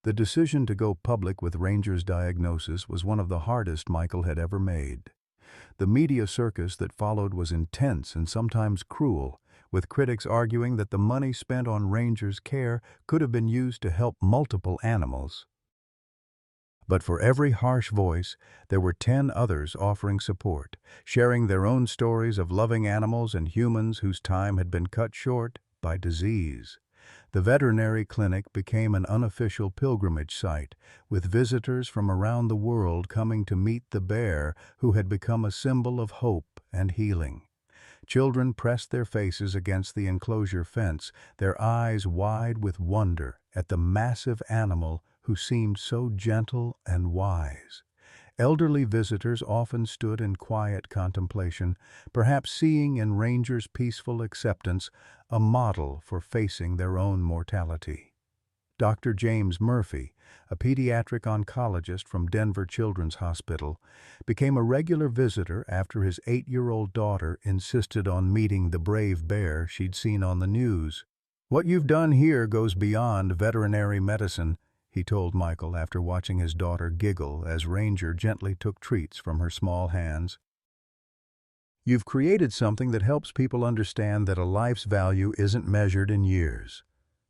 The decision to go public with Ranger's diagnosis was one of the hardest Michael had ever made. The media circus that followed was intense and sometimes cruel, with critics arguing that the money spent on Ranger's care could have been used to help multiple animals. But for every harsh voice, there were 10 others offering support, sharing their own stories of loving animals and humans whose time had been cut short by disease. The veterinary clinic became an unofficial pilgrimage site, with visitors from around the world coming to meet the bear who had become a symbol of hope and healing. Children pressed their faces against the enclosure fence, their eyes wide with wonder at the massive animal who seemed so gentle and wise. Elderly visitors often stood in quiet contemplation, perhaps seeing in Ranger's peaceful acceptance a model for facing their own mortality. Dr. James Murphy, a pediatric oncologist from Denver Children's Hospital, became a regular visitor after his 8-year-old daughter insisted on meeting the brave bear she'd seen on the news. "What you've done here goes beyond veterinary medicine," he told Michael after watching his daughter giggle as Ranger gently took treats from her small hands. "You've created something that helps people understand that a life's value isn't measured in years."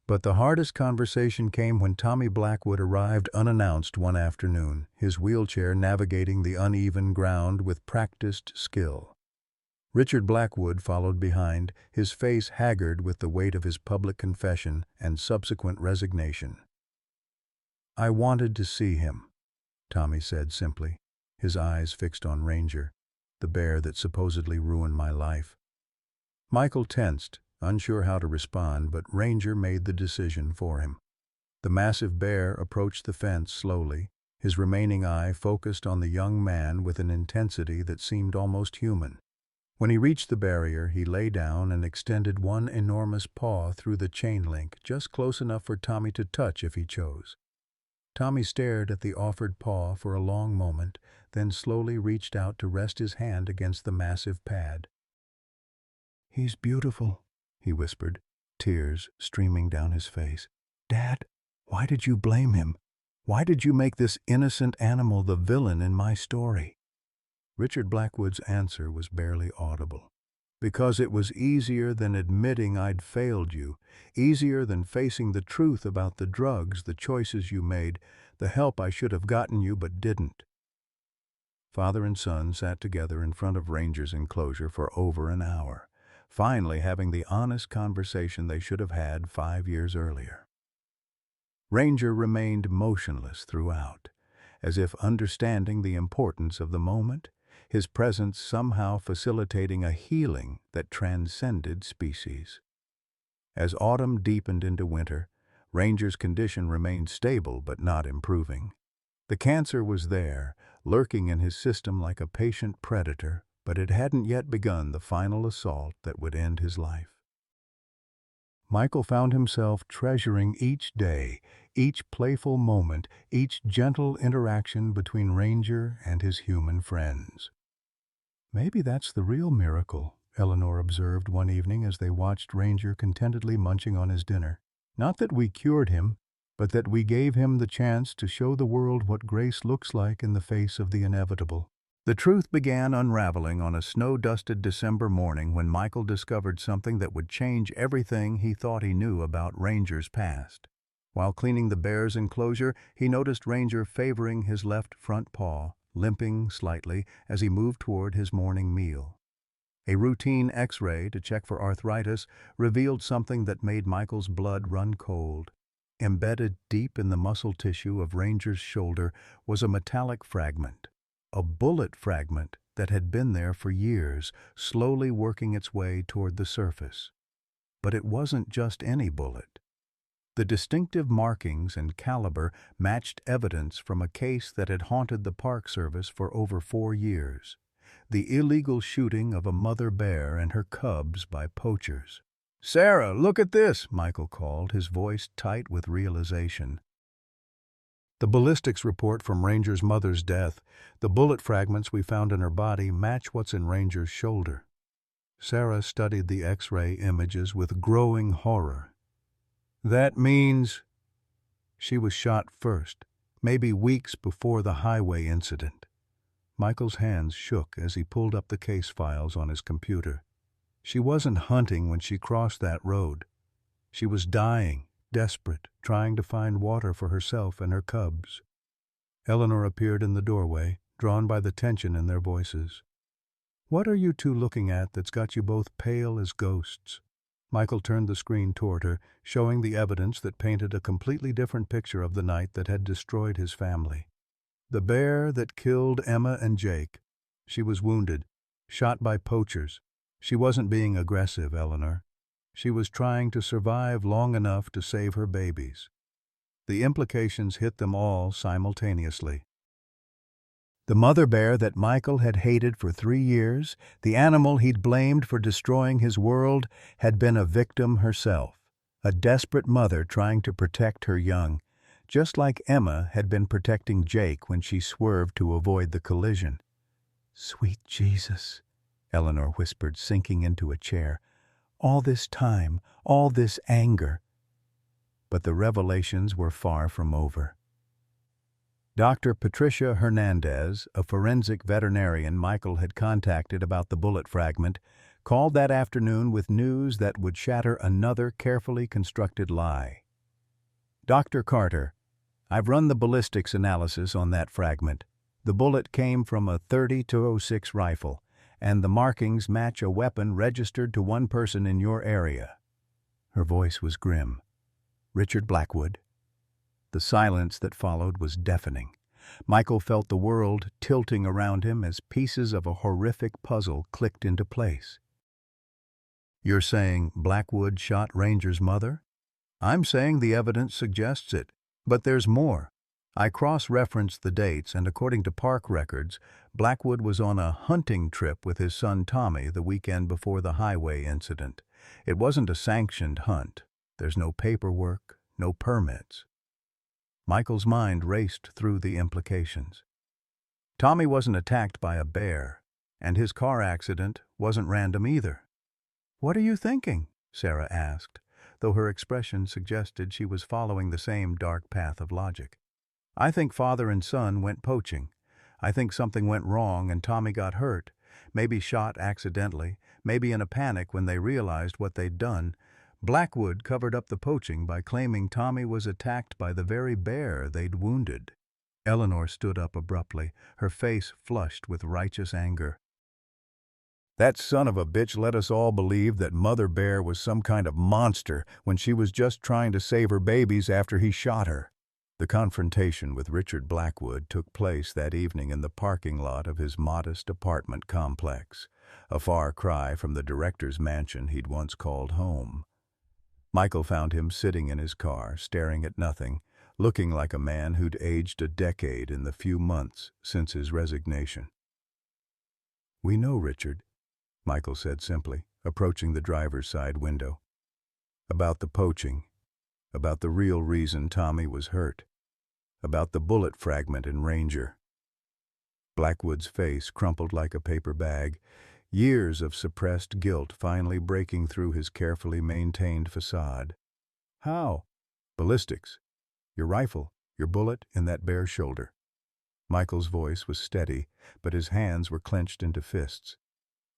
But the hardest conversation came when Tommy Blackwood arrived unannounced one afternoon, his wheelchair navigating the uneven ground with practiced skill. Richard Blackwood followed behind, his face haggard with the weight of his public confession and subsequent resignation. "I wanted to see him," Tommy said simply, his eyes fixed on Ranger, the bear that supposedly ruined my life. Michael tensed, unsure how to respond, but Ranger made the decision for him. The massive bear approached the fence slowly, his remaining eye focused on the young man with an intensity that seemed almost human. When he reached the barrier, he lay down and extended one enormous paw through the chain link, just close enough for Tommy to touch if he chose. Tommy stared at the offered paw for a long moment, then slowly reached out to rest his hand against the massive pad. "He's beautiful," he whispered, tears streaming down his face. "Dad, why did you blame him? Why did you make this innocent animal the villain in my story?" Richard Blackwood's answer was barely audible. "Because it was easier than admitting I'd failed you, easier than facing the truth about the drugs, the choices you made, the help I should have gotten you but didn't." Father and son sat together in front of Ranger's enclosure for over an hour, finally having the honest conversation they should have had 5 years earlier. Ranger remained motionless throughout, as if understanding the importance of the moment, his presence somehow facilitating a healing that transcended species. As autumn deepened into winter, Ranger's condition remained stable but not improving. The cancer was there, lurking in his system like a patient predator, but it hadn't yet begun the final assault that would end his life. Michael found himself treasuring each day, each playful moment, each gentle interaction between Ranger and his human friends. "Maybe that's the real miracle," Eleanor observed one evening as they watched Ranger contentedly munching on his dinner. "Not that we cured him, but that we gave him the chance to show the world what grace looks like in the face of the inevitable." The truth began unraveling on a snow-dusted December morning when Michael discovered something that would change everything he thought he knew about Ranger's past. While cleaning the bear's enclosure, he noticed Ranger favoring his left front paw, limping slightly as he moved toward his morning meal. A routine X-ray to check for arthritis revealed something that made Michael's blood run cold. Embedded deep in the muscle tissue of Ranger's shoulder was a metallic fragment. A bullet fragment that had been there for years, slowly working its way toward the surface. But it wasn't just any bullet. The distinctive markings and caliber matched evidence from a case that had haunted the Park Service for over 4 years. The illegal shooting of a mother bear and her cubs by poachers. "Sarah, look at this," Michael called, his voice tight with realization. The ballistics report from Ranger's mother's death, the bullet fragments we found in her body match what's in Ranger's shoulder. Sarah studied the X-ray images with growing horror. That means she was shot first, maybe weeks before the highway incident. Michael's hands shook as he pulled up the case files on his computer. She wasn't hunting when she crossed that road. She was dying, desperate, trying to find water for herself and her cubs. Eleanor appeared in the doorway, drawn by the tension in their voices. "What are you two looking at that's got you both pale as ghosts?" Michael turned the screen toward her, showing the evidence that painted a completely different picture of the night that had destroyed his family. The bear that killed Emma and Jake. She was wounded, shot by poachers. She wasn't being aggressive, Eleanor. She was trying to survive long enough to save her babies. The implications hit them all simultaneously. The mother bear that Michael had hated for 3 years, the animal he'd blamed for destroying his world, had been a victim herself, a desperate mother trying to protect her young, just like Emma had been protecting Jake when she swerved to avoid the collision. "Sweet Jesus," Eleanor whispered, sinking into a chair. "All this time, all this anger." But the revelations were far from over. Dr. Patricia Hernandez, a forensic veterinarian Michael had contacted about the bullet fragment, called that afternoon with news that would shatter another carefully constructed lie. "Dr. Carter, I've run the ballistics analysis on that fragment. The bullet came from a .30-06 rifle, and the markings match a weapon registered to one person in your area." Her voice was grim. "Richard Blackwood." The silence that followed was deafening. Michael felt the world tilting around him as pieces of a horrific puzzle clicked into place. "You're saying Blackwood shot Ranger's mother?" "I'm saying the evidence suggests it. But there's more. I cross-referenced the dates, and according to park records, Blackwood was on a hunting trip with his son Tommy the weekend before the highway incident. It wasn't a sanctioned hunt. There's no paperwork, no permits." Michael's mind raced through the implications. Tommy wasn't attacked by a bear, and his car accident wasn't random either. "What are you thinking?" Sarah asked, though her expression suggested she was following the same dark path of logic. "I think father and son went poaching. I think something went wrong and Tommy got hurt, maybe shot accidentally, maybe in a panic when they realized what they'd done. Blackwood covered up the poaching by claiming Tommy was attacked by the very bear they'd wounded." Eleanor stood up abruptly, her face flushed with righteous anger. "That son of a bitch let us all believe that Mother Bear was some kind of monster when she was just trying to save her babies after he shot her." The confrontation with Richard Blackwood took place that evening in the parking lot of his modest apartment complex, a far cry from the director's mansion he'd once called home. Michael found him sitting in his car, staring at nothing, looking like a man who'd aged a decade in the few months since his resignation. "We know, Richard," Michael said simply, approaching the driver's side window. "About the poaching, about the real reason Tommy was hurt, about the bullet fragment in Ranger." Blackwood's face crumpled like a paper bag, years of suppressed guilt finally breaking through his carefully maintained facade. "How?" "Ballistics. Your rifle, your bullet in that bear's shoulder." Michael's voice was steady, but his hands were clenched into fists.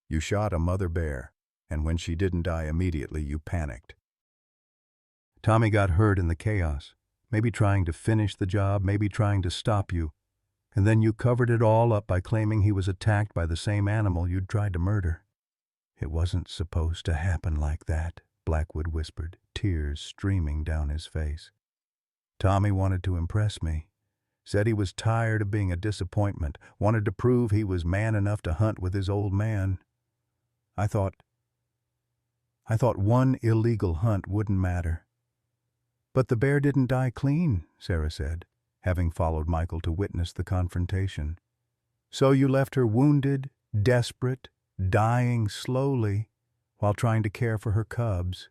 "You shot a mother bear, and when she didn't die immediately, you panicked. Tommy got hurt in the chaos, maybe trying to finish the job, maybe trying to stop you. And then you covered it all up by claiming he was attacked by the same animal you'd tried to murder." "It wasn't supposed to happen like that," Blackwood whispered, tears streaming down his face. "Tommy wanted to impress me. Said he was tired of being a disappointment, wanted to prove he was man enough to hunt with his old man. I thought one illegal hunt wouldn't matter." "But the bear didn't die clean," Sarah said, having followed Michael to witness the confrontation. "So you left her wounded, desperate, dying slowly, while trying to care for her cubs.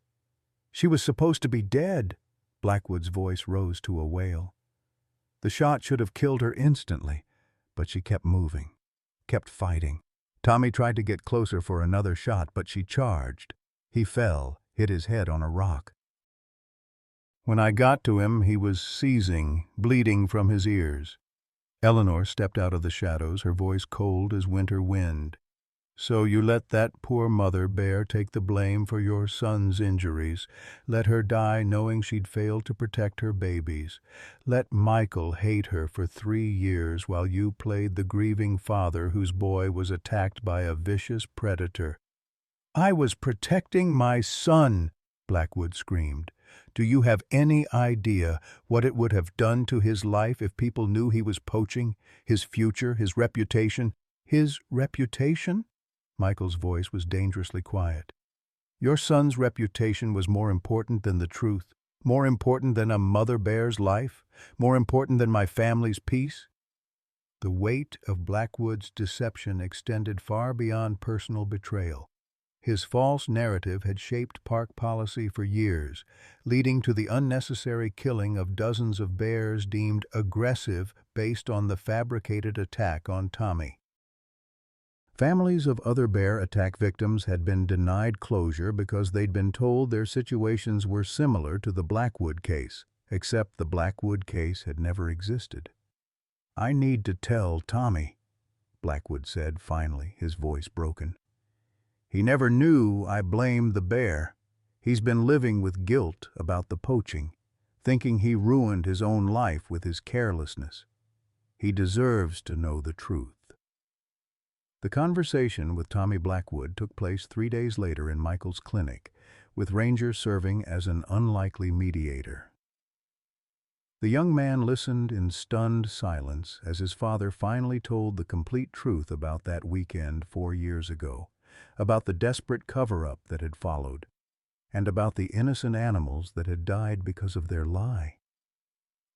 She was supposed to be dead." Blackwood's voice rose to a wail. The shot should have killed her instantly, but she kept moving, kept fighting. Tommy tried to get closer for another shot, but she charged. He fell, hit his head on a rock. When I got to him, he was seizing, bleeding from his ears. Eleanor stepped out of the shadows, her voice cold as winter wind. "So you let that poor mother bear take the blame for your son's injuries. Let her die knowing she'd failed to protect her babies. Let Michael hate her for 3 years while you played the grieving father whose boy was attacked by a vicious predator." "I was protecting my son," Blackwood screamed. "Do you have any idea what it would have done to his life if people knew he was poaching? His future, his reputation?" "His reputation?" Michael's voice was dangerously quiet. "Your son's reputation was more important than the truth, more important than a mother bear's life, more important than my family's peace." The weight of Blackwood's deception extended far beyond personal betrayal. His false narrative had shaped park policy for years, leading to the unnecessary killing of dozens of bears deemed aggressive based on the fabricated attack on Tommy. Families of other bear attack victims had been denied closure because they'd been told their situations were similar to the Blackwood case, except the Blackwood case had never existed. "I need to tell Tommy," Blackwood said finally, his voice broken. "He never knew I blamed the bear. He's been living with guilt about the poaching, thinking he ruined his own life with his carelessness. He deserves to know the truth." The conversation with Tommy Blackwood took place 3 days later in Michael's clinic, with Ranger serving as an unlikely mediator. The young man listened in stunned silence as his father finally told the complete truth about that weekend 4 years ago, about the desperate cover-up that had followed, and about the innocent animals that had died because of their lie.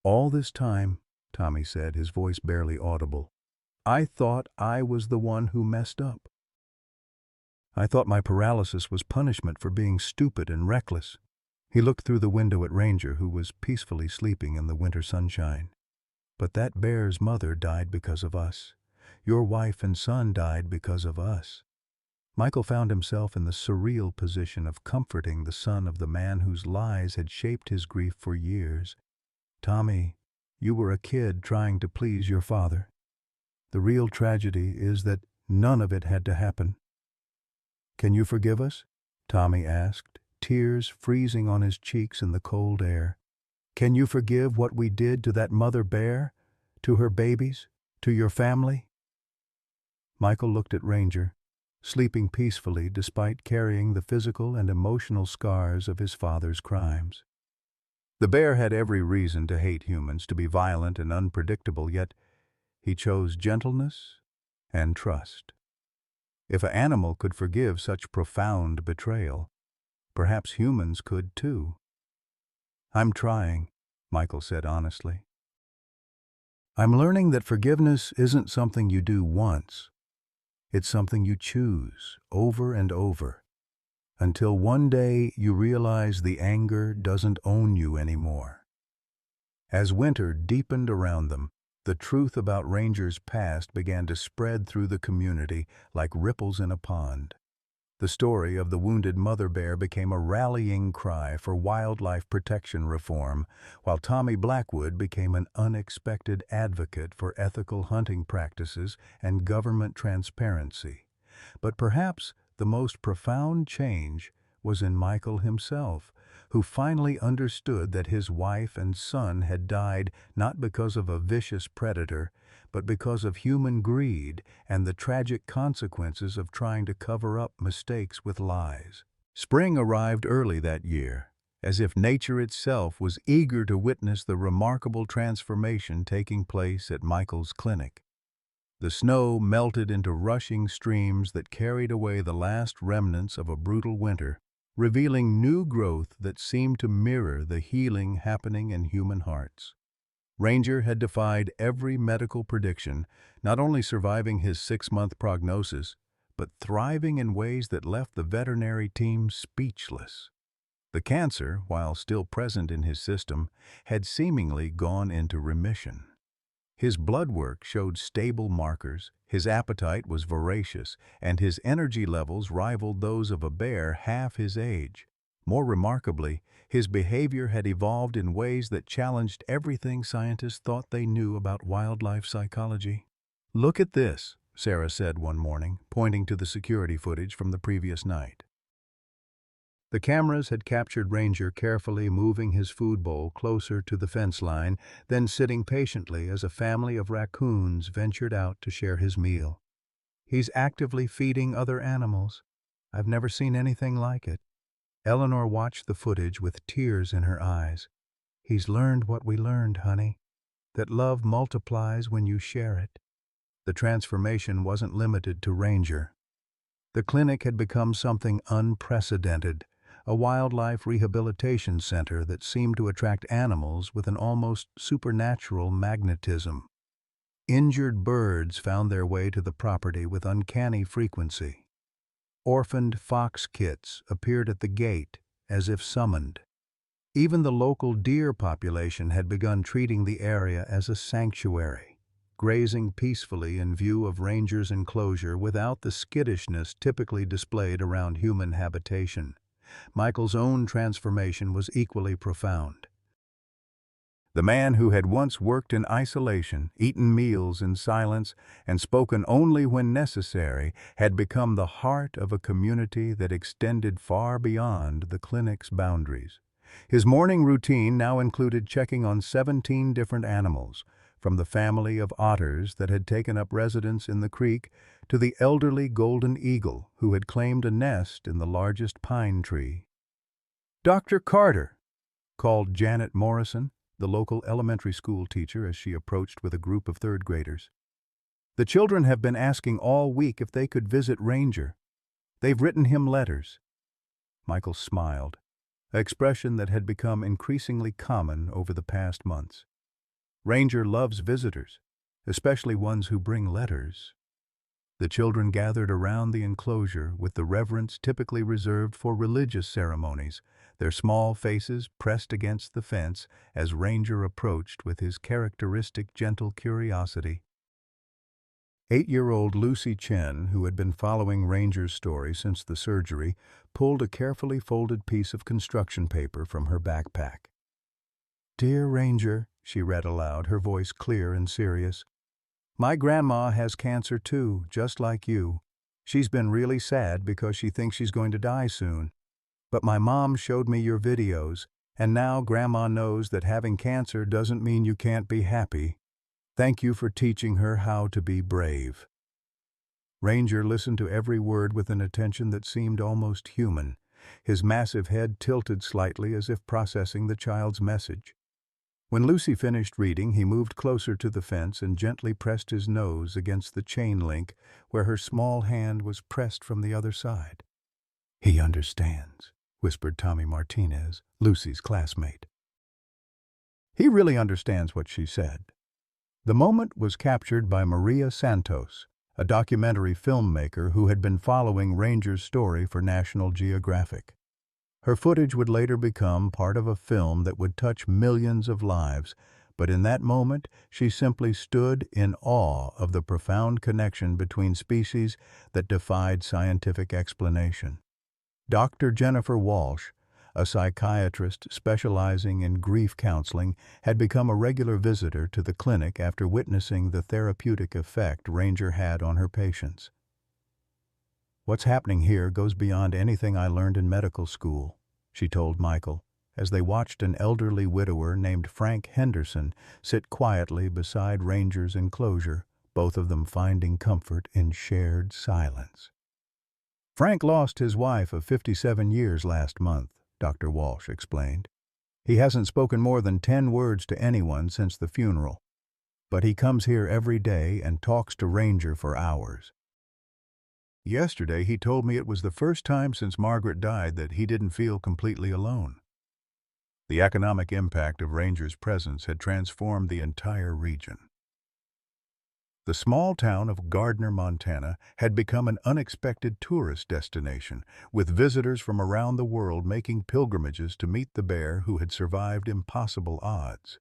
"All this time," Tommy said, his voice barely audible, "I thought I was the one who messed up. I thought my paralysis was punishment for being stupid and reckless." He looked through the window at Ranger, who was peacefully sleeping in the winter sunshine. "But that bear's mother died because of us. Your wife and son died because of us." Michael found himself in the surreal position of comforting the son of the man whose lies had shaped his grief for years. "Tommy, you were a kid trying to please your father. The real tragedy is that none of it had to happen." "Can you forgive us?" Tommy asked, tears freezing on his cheeks in the cold air. "Can you forgive what we did to that mother bear, to her babies, to your family?" Michael looked at Ranger, sleeping peacefully despite carrying the physical and emotional scars of his father's crimes. The bear had every reason to hate humans, to be violent and unpredictable, yet he chose gentleness and trust. If an animal could forgive such profound betrayal, perhaps humans could too. "I'm trying," Michael said honestly. "I'm learning that forgiveness isn't something you do once. It's something you choose over and over, until one day you realize the anger doesn't own you anymore." As winter deepened around them, the truth about Ranger's past began to spread through the community like ripples in a pond. The story of the wounded mother bear became a rallying cry for wildlife protection reform, while Tommy Blackwood became an unexpected advocate for ethical hunting practices and government transparency. But perhaps the most profound change was in Michael himself, who finally understood that his wife and son had died not because of a vicious predator, but because of human greed and the tragic consequences of trying to cover up mistakes with lies. Spring arrived early that year, as if nature itself was eager to witness the remarkable transformation taking place at Michael's clinic. The snow melted into rushing streams that carried away the last remnants of a brutal winter, revealing new growth that seemed to mirror the healing happening in human hearts. Ranger had defied every medical prediction, not only surviving his 6-month prognosis, but thriving in ways that left the veterinary team speechless. The cancer, while still present in his system, had seemingly gone into remission. His blood work showed stable markers, his appetite was voracious, and his energy levels rivaled those of a bear half his age. More remarkably, his behavior had evolved in ways that challenged everything scientists thought they knew about wildlife psychology. "Look at this," Sarah said one morning, pointing to the security footage from the previous night. The cameras had captured Ranger carefully moving his food bowl closer to the fence line, then sitting patiently as a family of raccoons ventured out to share his meal. "He's actively feeding other animals. I've never seen anything like it." Eleanor watched the footage with tears in her eyes. "He's learned what we learned, honey, that love multiplies when you share it." The transformation wasn't limited to Ranger. The clinic had become something unprecedented, a wildlife rehabilitation center that seemed to attract animals with an almost supernatural magnetism. Injured birds found their way to the property with uncanny frequency. Orphaned fox kits appeared at the gate as if summoned. Even the local deer population had begun treating the area as a sanctuary, grazing peacefully in view of Ranger's enclosure without the skittishness typically displayed around human habitation. Michael's own transformation was equally profound. The man who had once worked in isolation, eaten meals in silence, and spoken only when necessary, had become the heart of a community that extended far beyond the clinic's boundaries. His morning routine now included checking on 17 different animals, from the family of otters that had taken up residence in the creek to the elderly golden eagle who had claimed a nest in the largest pine tree. "Dr. Carter," called Janet Morrison, the local elementary school teacher, as she approached with a group of third graders. "The children have been asking all week if they could visit Ranger. They've written him letters." Michael smiled, an expression that had become increasingly common over the past months. "Ranger loves visitors, especially ones who bring letters." The children gathered around the enclosure with the reverence typically reserved for religious ceremonies, their small faces pressed against the fence as Ranger approached with his characteristic gentle curiosity. 8-year-old Lucy Chen, who had been following Ranger's story since the surgery, pulled a carefully folded piece of construction paper from her backpack. "Dear Ranger," she read aloud, her voice clear and serious. "My grandma has cancer too, just like you. She's been really sad because she thinks she's going to die soon. But my mom showed me your videos, and now Grandma knows that having cancer doesn't mean you can't be happy. Thank you for teaching her how to be brave." Ranger listened to every word with an attention that seemed almost human, his massive head tilted slightly as if processing the child's message. When Lucy finished reading, he moved closer to the fence and gently pressed his nose against the chain link where her small hand was pressed from the other side. "He understands," whispered Tommy Martinez, Lucy's classmate. "He really understands what she said." The moment was captured by Maria Santos, a documentary filmmaker who had been following Ranger's story for National Geographic. Her footage would later become part of a film that would touch millions of lives, but in that moment she simply stood in awe of the profound connection between species that defied scientific explanation. Dr. Jennifer Walsh, a psychiatrist specializing in grief counseling, had become a regular visitor to the clinic after witnessing the therapeutic effect Ranger had on her patients. "What's happening here goes beyond anything I learned in medical school," she told Michael, as they watched an elderly widower named Frank Henderson sit quietly beside Ranger's enclosure, both of them finding comfort in shared silence. "Frank lost his wife of 57 years last month," Dr. Walsh explained. "He hasn't spoken more than 10 words to anyone since the funeral, but he comes here every day and talks to Ranger for hours. Yesterday he told me it was the first time since Margaret died that he didn't feel completely alone." The economic impact of Ranger's presence had transformed the entire region. The small town of Gardner, Montana, had become an unexpected tourist destination, with visitors from around the world making pilgrimages to meet the bear who had survived impossible odds.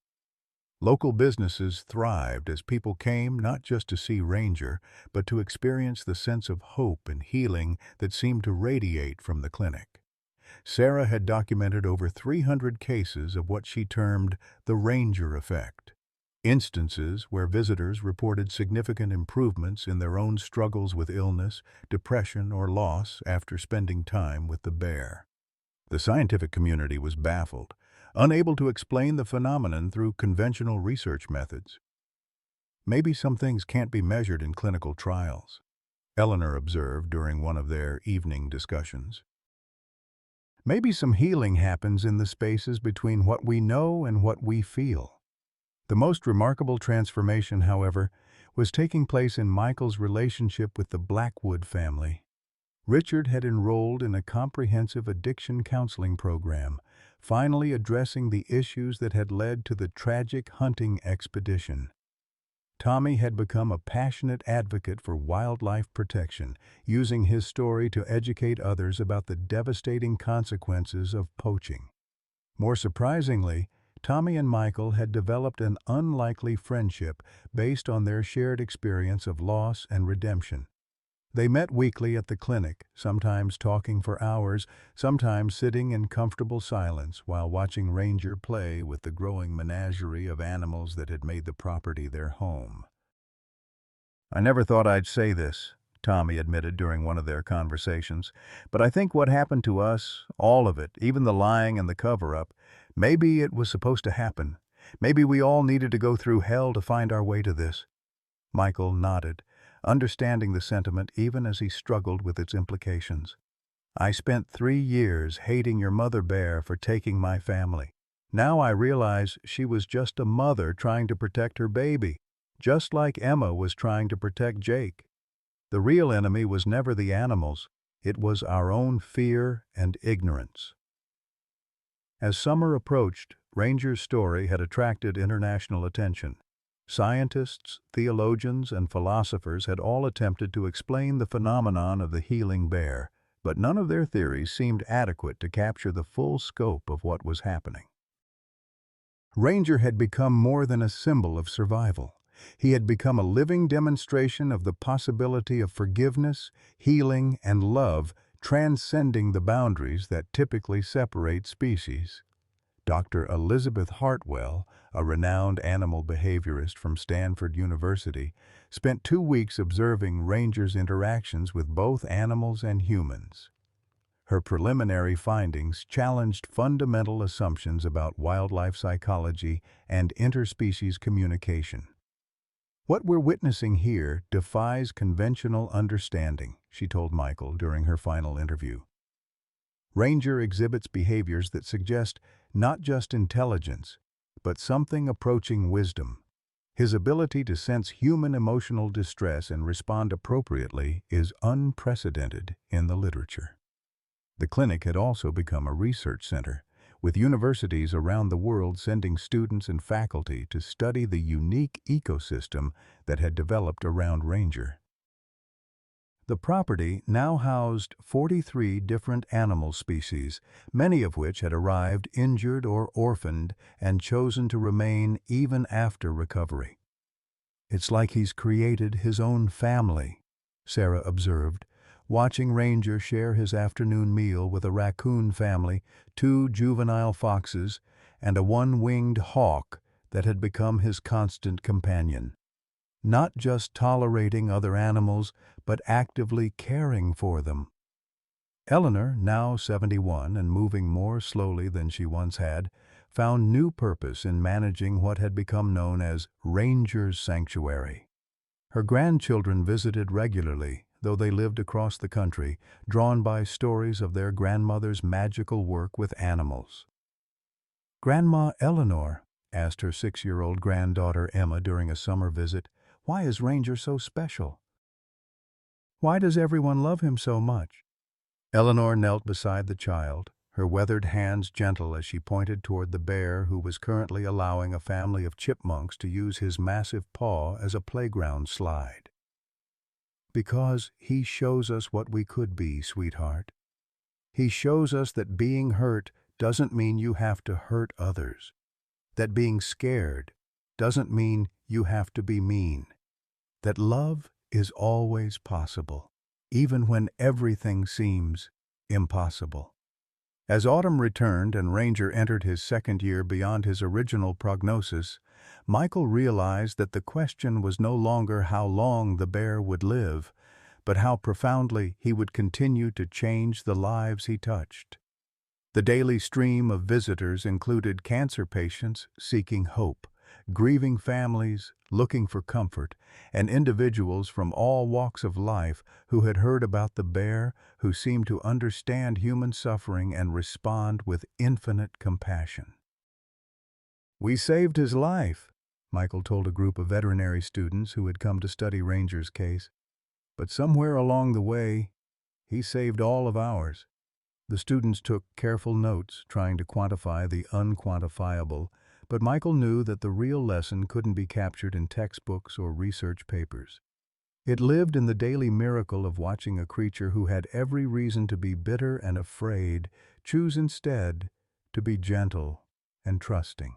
Local businesses thrived as people came not just to see Ranger, but to experience the sense of hope and healing that seemed to radiate from the clinic. Sarah had documented over 300 cases of what she termed the Ranger effect. Instances where visitors reported significant improvements in their own struggles with illness, depression, or loss after spending time with the bear. The scientific community was baffled, unable to explain the phenomenon through conventional research methods. Maybe some things can't be measured in clinical trials, Eleanor observed during one of their evening discussions. Maybe some healing happens in the spaces between what we know and what we feel. The most remarkable transformation, however, was taking place in Michael's relationship with the Blackwood family. Richard had enrolled in a comprehensive addiction counseling program, finally addressing the issues that had led to the tragic hunting expedition. Tommy had become a passionate advocate for wildlife protection, using his story to educate others about the devastating consequences of poaching. More surprisingly, Tommy and Michael had developed an unlikely friendship based on their shared experience of loss and redemption. They met weekly at the clinic, sometimes talking for hours, sometimes sitting in comfortable silence while watching Ranger play with the growing menagerie of animals that had made the property their home. "I never thought I'd say this," Tommy admitted during one of their conversations, "but I think what happened to us, all of it, even the lying and the cover-up, maybe it was supposed to happen. Maybe we all needed to go through hell to find our way to this." Michael nodded, understanding the sentiment even as he struggled with its implications. "I spent 3 years hating your mother bear for taking my family. Now I realize she was just a mother trying to protect her baby, just like Emma was trying to protect Jake. The real enemy was never the animals, it was our own fear and ignorance." As summer approached, Ranger's story had attracted international attention. Scientists, theologians, and philosophers had all attempted to explain the phenomenon of the healing bear, but none of their theories seemed adequate to capture the full scope of what was happening. Ranger had become more than a symbol of survival. He had become a living demonstration of the possibility of forgiveness, healing, and love transcending the boundaries that typically separate species. Dr. Elizabeth Hartwell, a renowned animal behaviorist from Stanford University, spent 2 weeks observing Ranger's interactions with both animals and humans. Her preliminary findings challenged fundamental assumptions about wildlife psychology and interspecies communication. "What we're witnessing here defies conventional understanding," she told Michael during her final interview. Ranger exhibits behaviors that suggest not just intelligence, but something approaching wisdom. His ability to sense human emotional distress and respond appropriately is unprecedented in the literature. The clinic had also become a research center, with universities around the world sending students and faculty to study the unique ecosystem that had developed around Ranger. The property now housed 43 different animal species, many of which had arrived injured or orphaned and chosen to remain even after recovery. "It's like he's created his own family," Sarah observed, watching Ranger share his afternoon meal with a raccoon family, 2 juvenile foxes, and a one-winged hawk that had become his constant companion. Not just tolerating other animals, but actively caring for them. Eleanor, now 71 and moving more slowly than she once had, found new purpose in managing what had become known as Ranger's Sanctuary. Her grandchildren visited regularly, though they lived across the country, drawn by stories of their grandmother's magical work with animals. "Grandma Eleanor," asked her 6-year-old granddaughter Emma during a summer visit, "why is Ranger so special? Why does everyone love him so much?" Eleanor knelt beside the child, her weathered hands gentle as she pointed toward the bear who was currently allowing a family of chipmunks to use his massive paw as a playground slide. "Because he shows us what we could be, sweetheart. He shows us that being hurt doesn't mean you have to hurt others. That being scared doesn't mean you have to be mean. That love is always possible, even when everything seems impossible. As autumn returned and Ranger entered his second year beyond his original prognosis, Michael realized that the question was no longer how long the bear would live, but how profoundly he would continue to change the lives he touched. The daily stream of visitors included cancer patients seeking hope, grieving families looking for comfort, and individuals from all walks of life who had heard about the bear, who seemed to understand human suffering and respond with infinite compassion. "We saved his life," Michael told a group of veterinary students who had come to study Ranger's case. "But somewhere along the way, he saved all of ours." The students took careful notes, trying to quantify the unquantifiable, but Michael knew that the real lesson couldn't be captured in textbooks or research papers. It lived in the daily miracle of watching a creature who had every reason to be bitter and afraid choose instead to be gentle and trusting.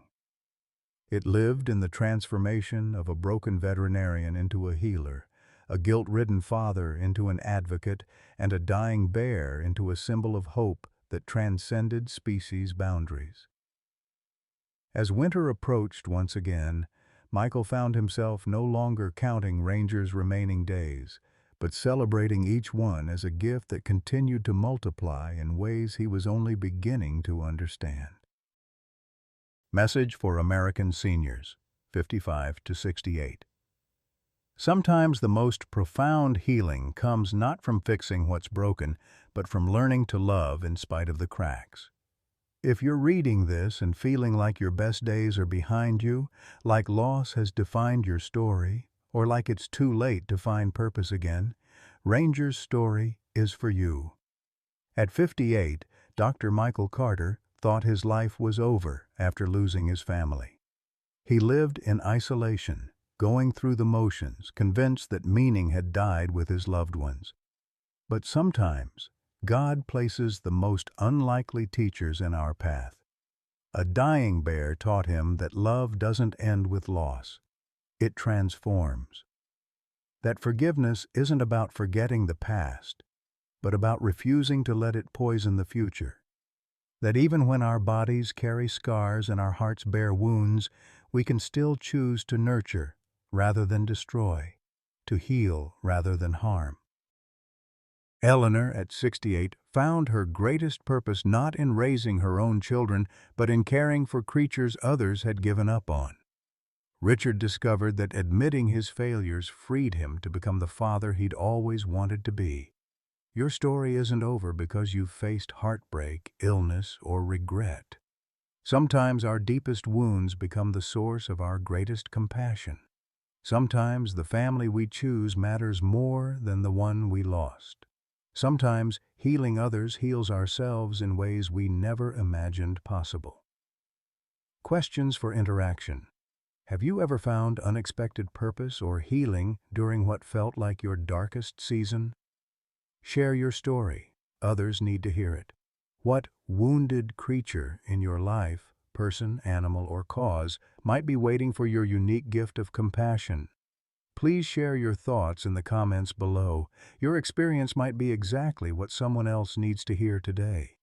It lived in the transformation of a broken veterinarian into a healer, a guilt-ridden father into an advocate, and a dying bear into a symbol of hope that transcended species boundaries. As winter approached once again, Michael found himself no longer counting Ranger's remaining days, but celebrating each one as a gift that continued to multiply in ways he was only beginning to understand. Message for American seniors, 55 to 68. Sometimes the most profound healing comes not from fixing what's broken, but from learning to love in spite of the cracks. If you're reading this and feeling like your best days are behind you, like loss has defined your story, or like it's too late to find purpose again, Ranger's story is for you. At 58, Dr. Michael Carter thought his life was over after losing his family. He lived in isolation, going through the motions, convinced that meaning had died with his loved ones. But sometimes, God places the most unlikely teachers in our path. A dying bear taught him that love doesn't end with loss. It transforms. That forgiveness isn't about forgetting the past, but about refusing to let it poison the future. That even when our bodies carry scars and our hearts bear wounds, we can still choose to nurture rather than destroy, to heal rather than harm. Eleanor, at 68, found her greatest purpose not in raising her own children, but in caring for creatures others had given up on. Richard discovered that admitting his failures freed him to become the father he'd always wanted to be. Your story isn't over because you've faced heartbreak, illness, or regret. Sometimes our deepest wounds become the source of our greatest compassion. Sometimes the family we choose matters more than the one we lost. Sometimes healing others heals ourselves in ways we never imagined possible. Questions for interaction. Have you ever found unexpected purpose or healing during what felt like your darkest season? Share your story. Others need to hear it. What wounded creature in your life, person, animal, or cause, might be waiting for your unique gift of compassion? Please share your thoughts in the comments below. Your experience might be exactly what someone else needs to hear today.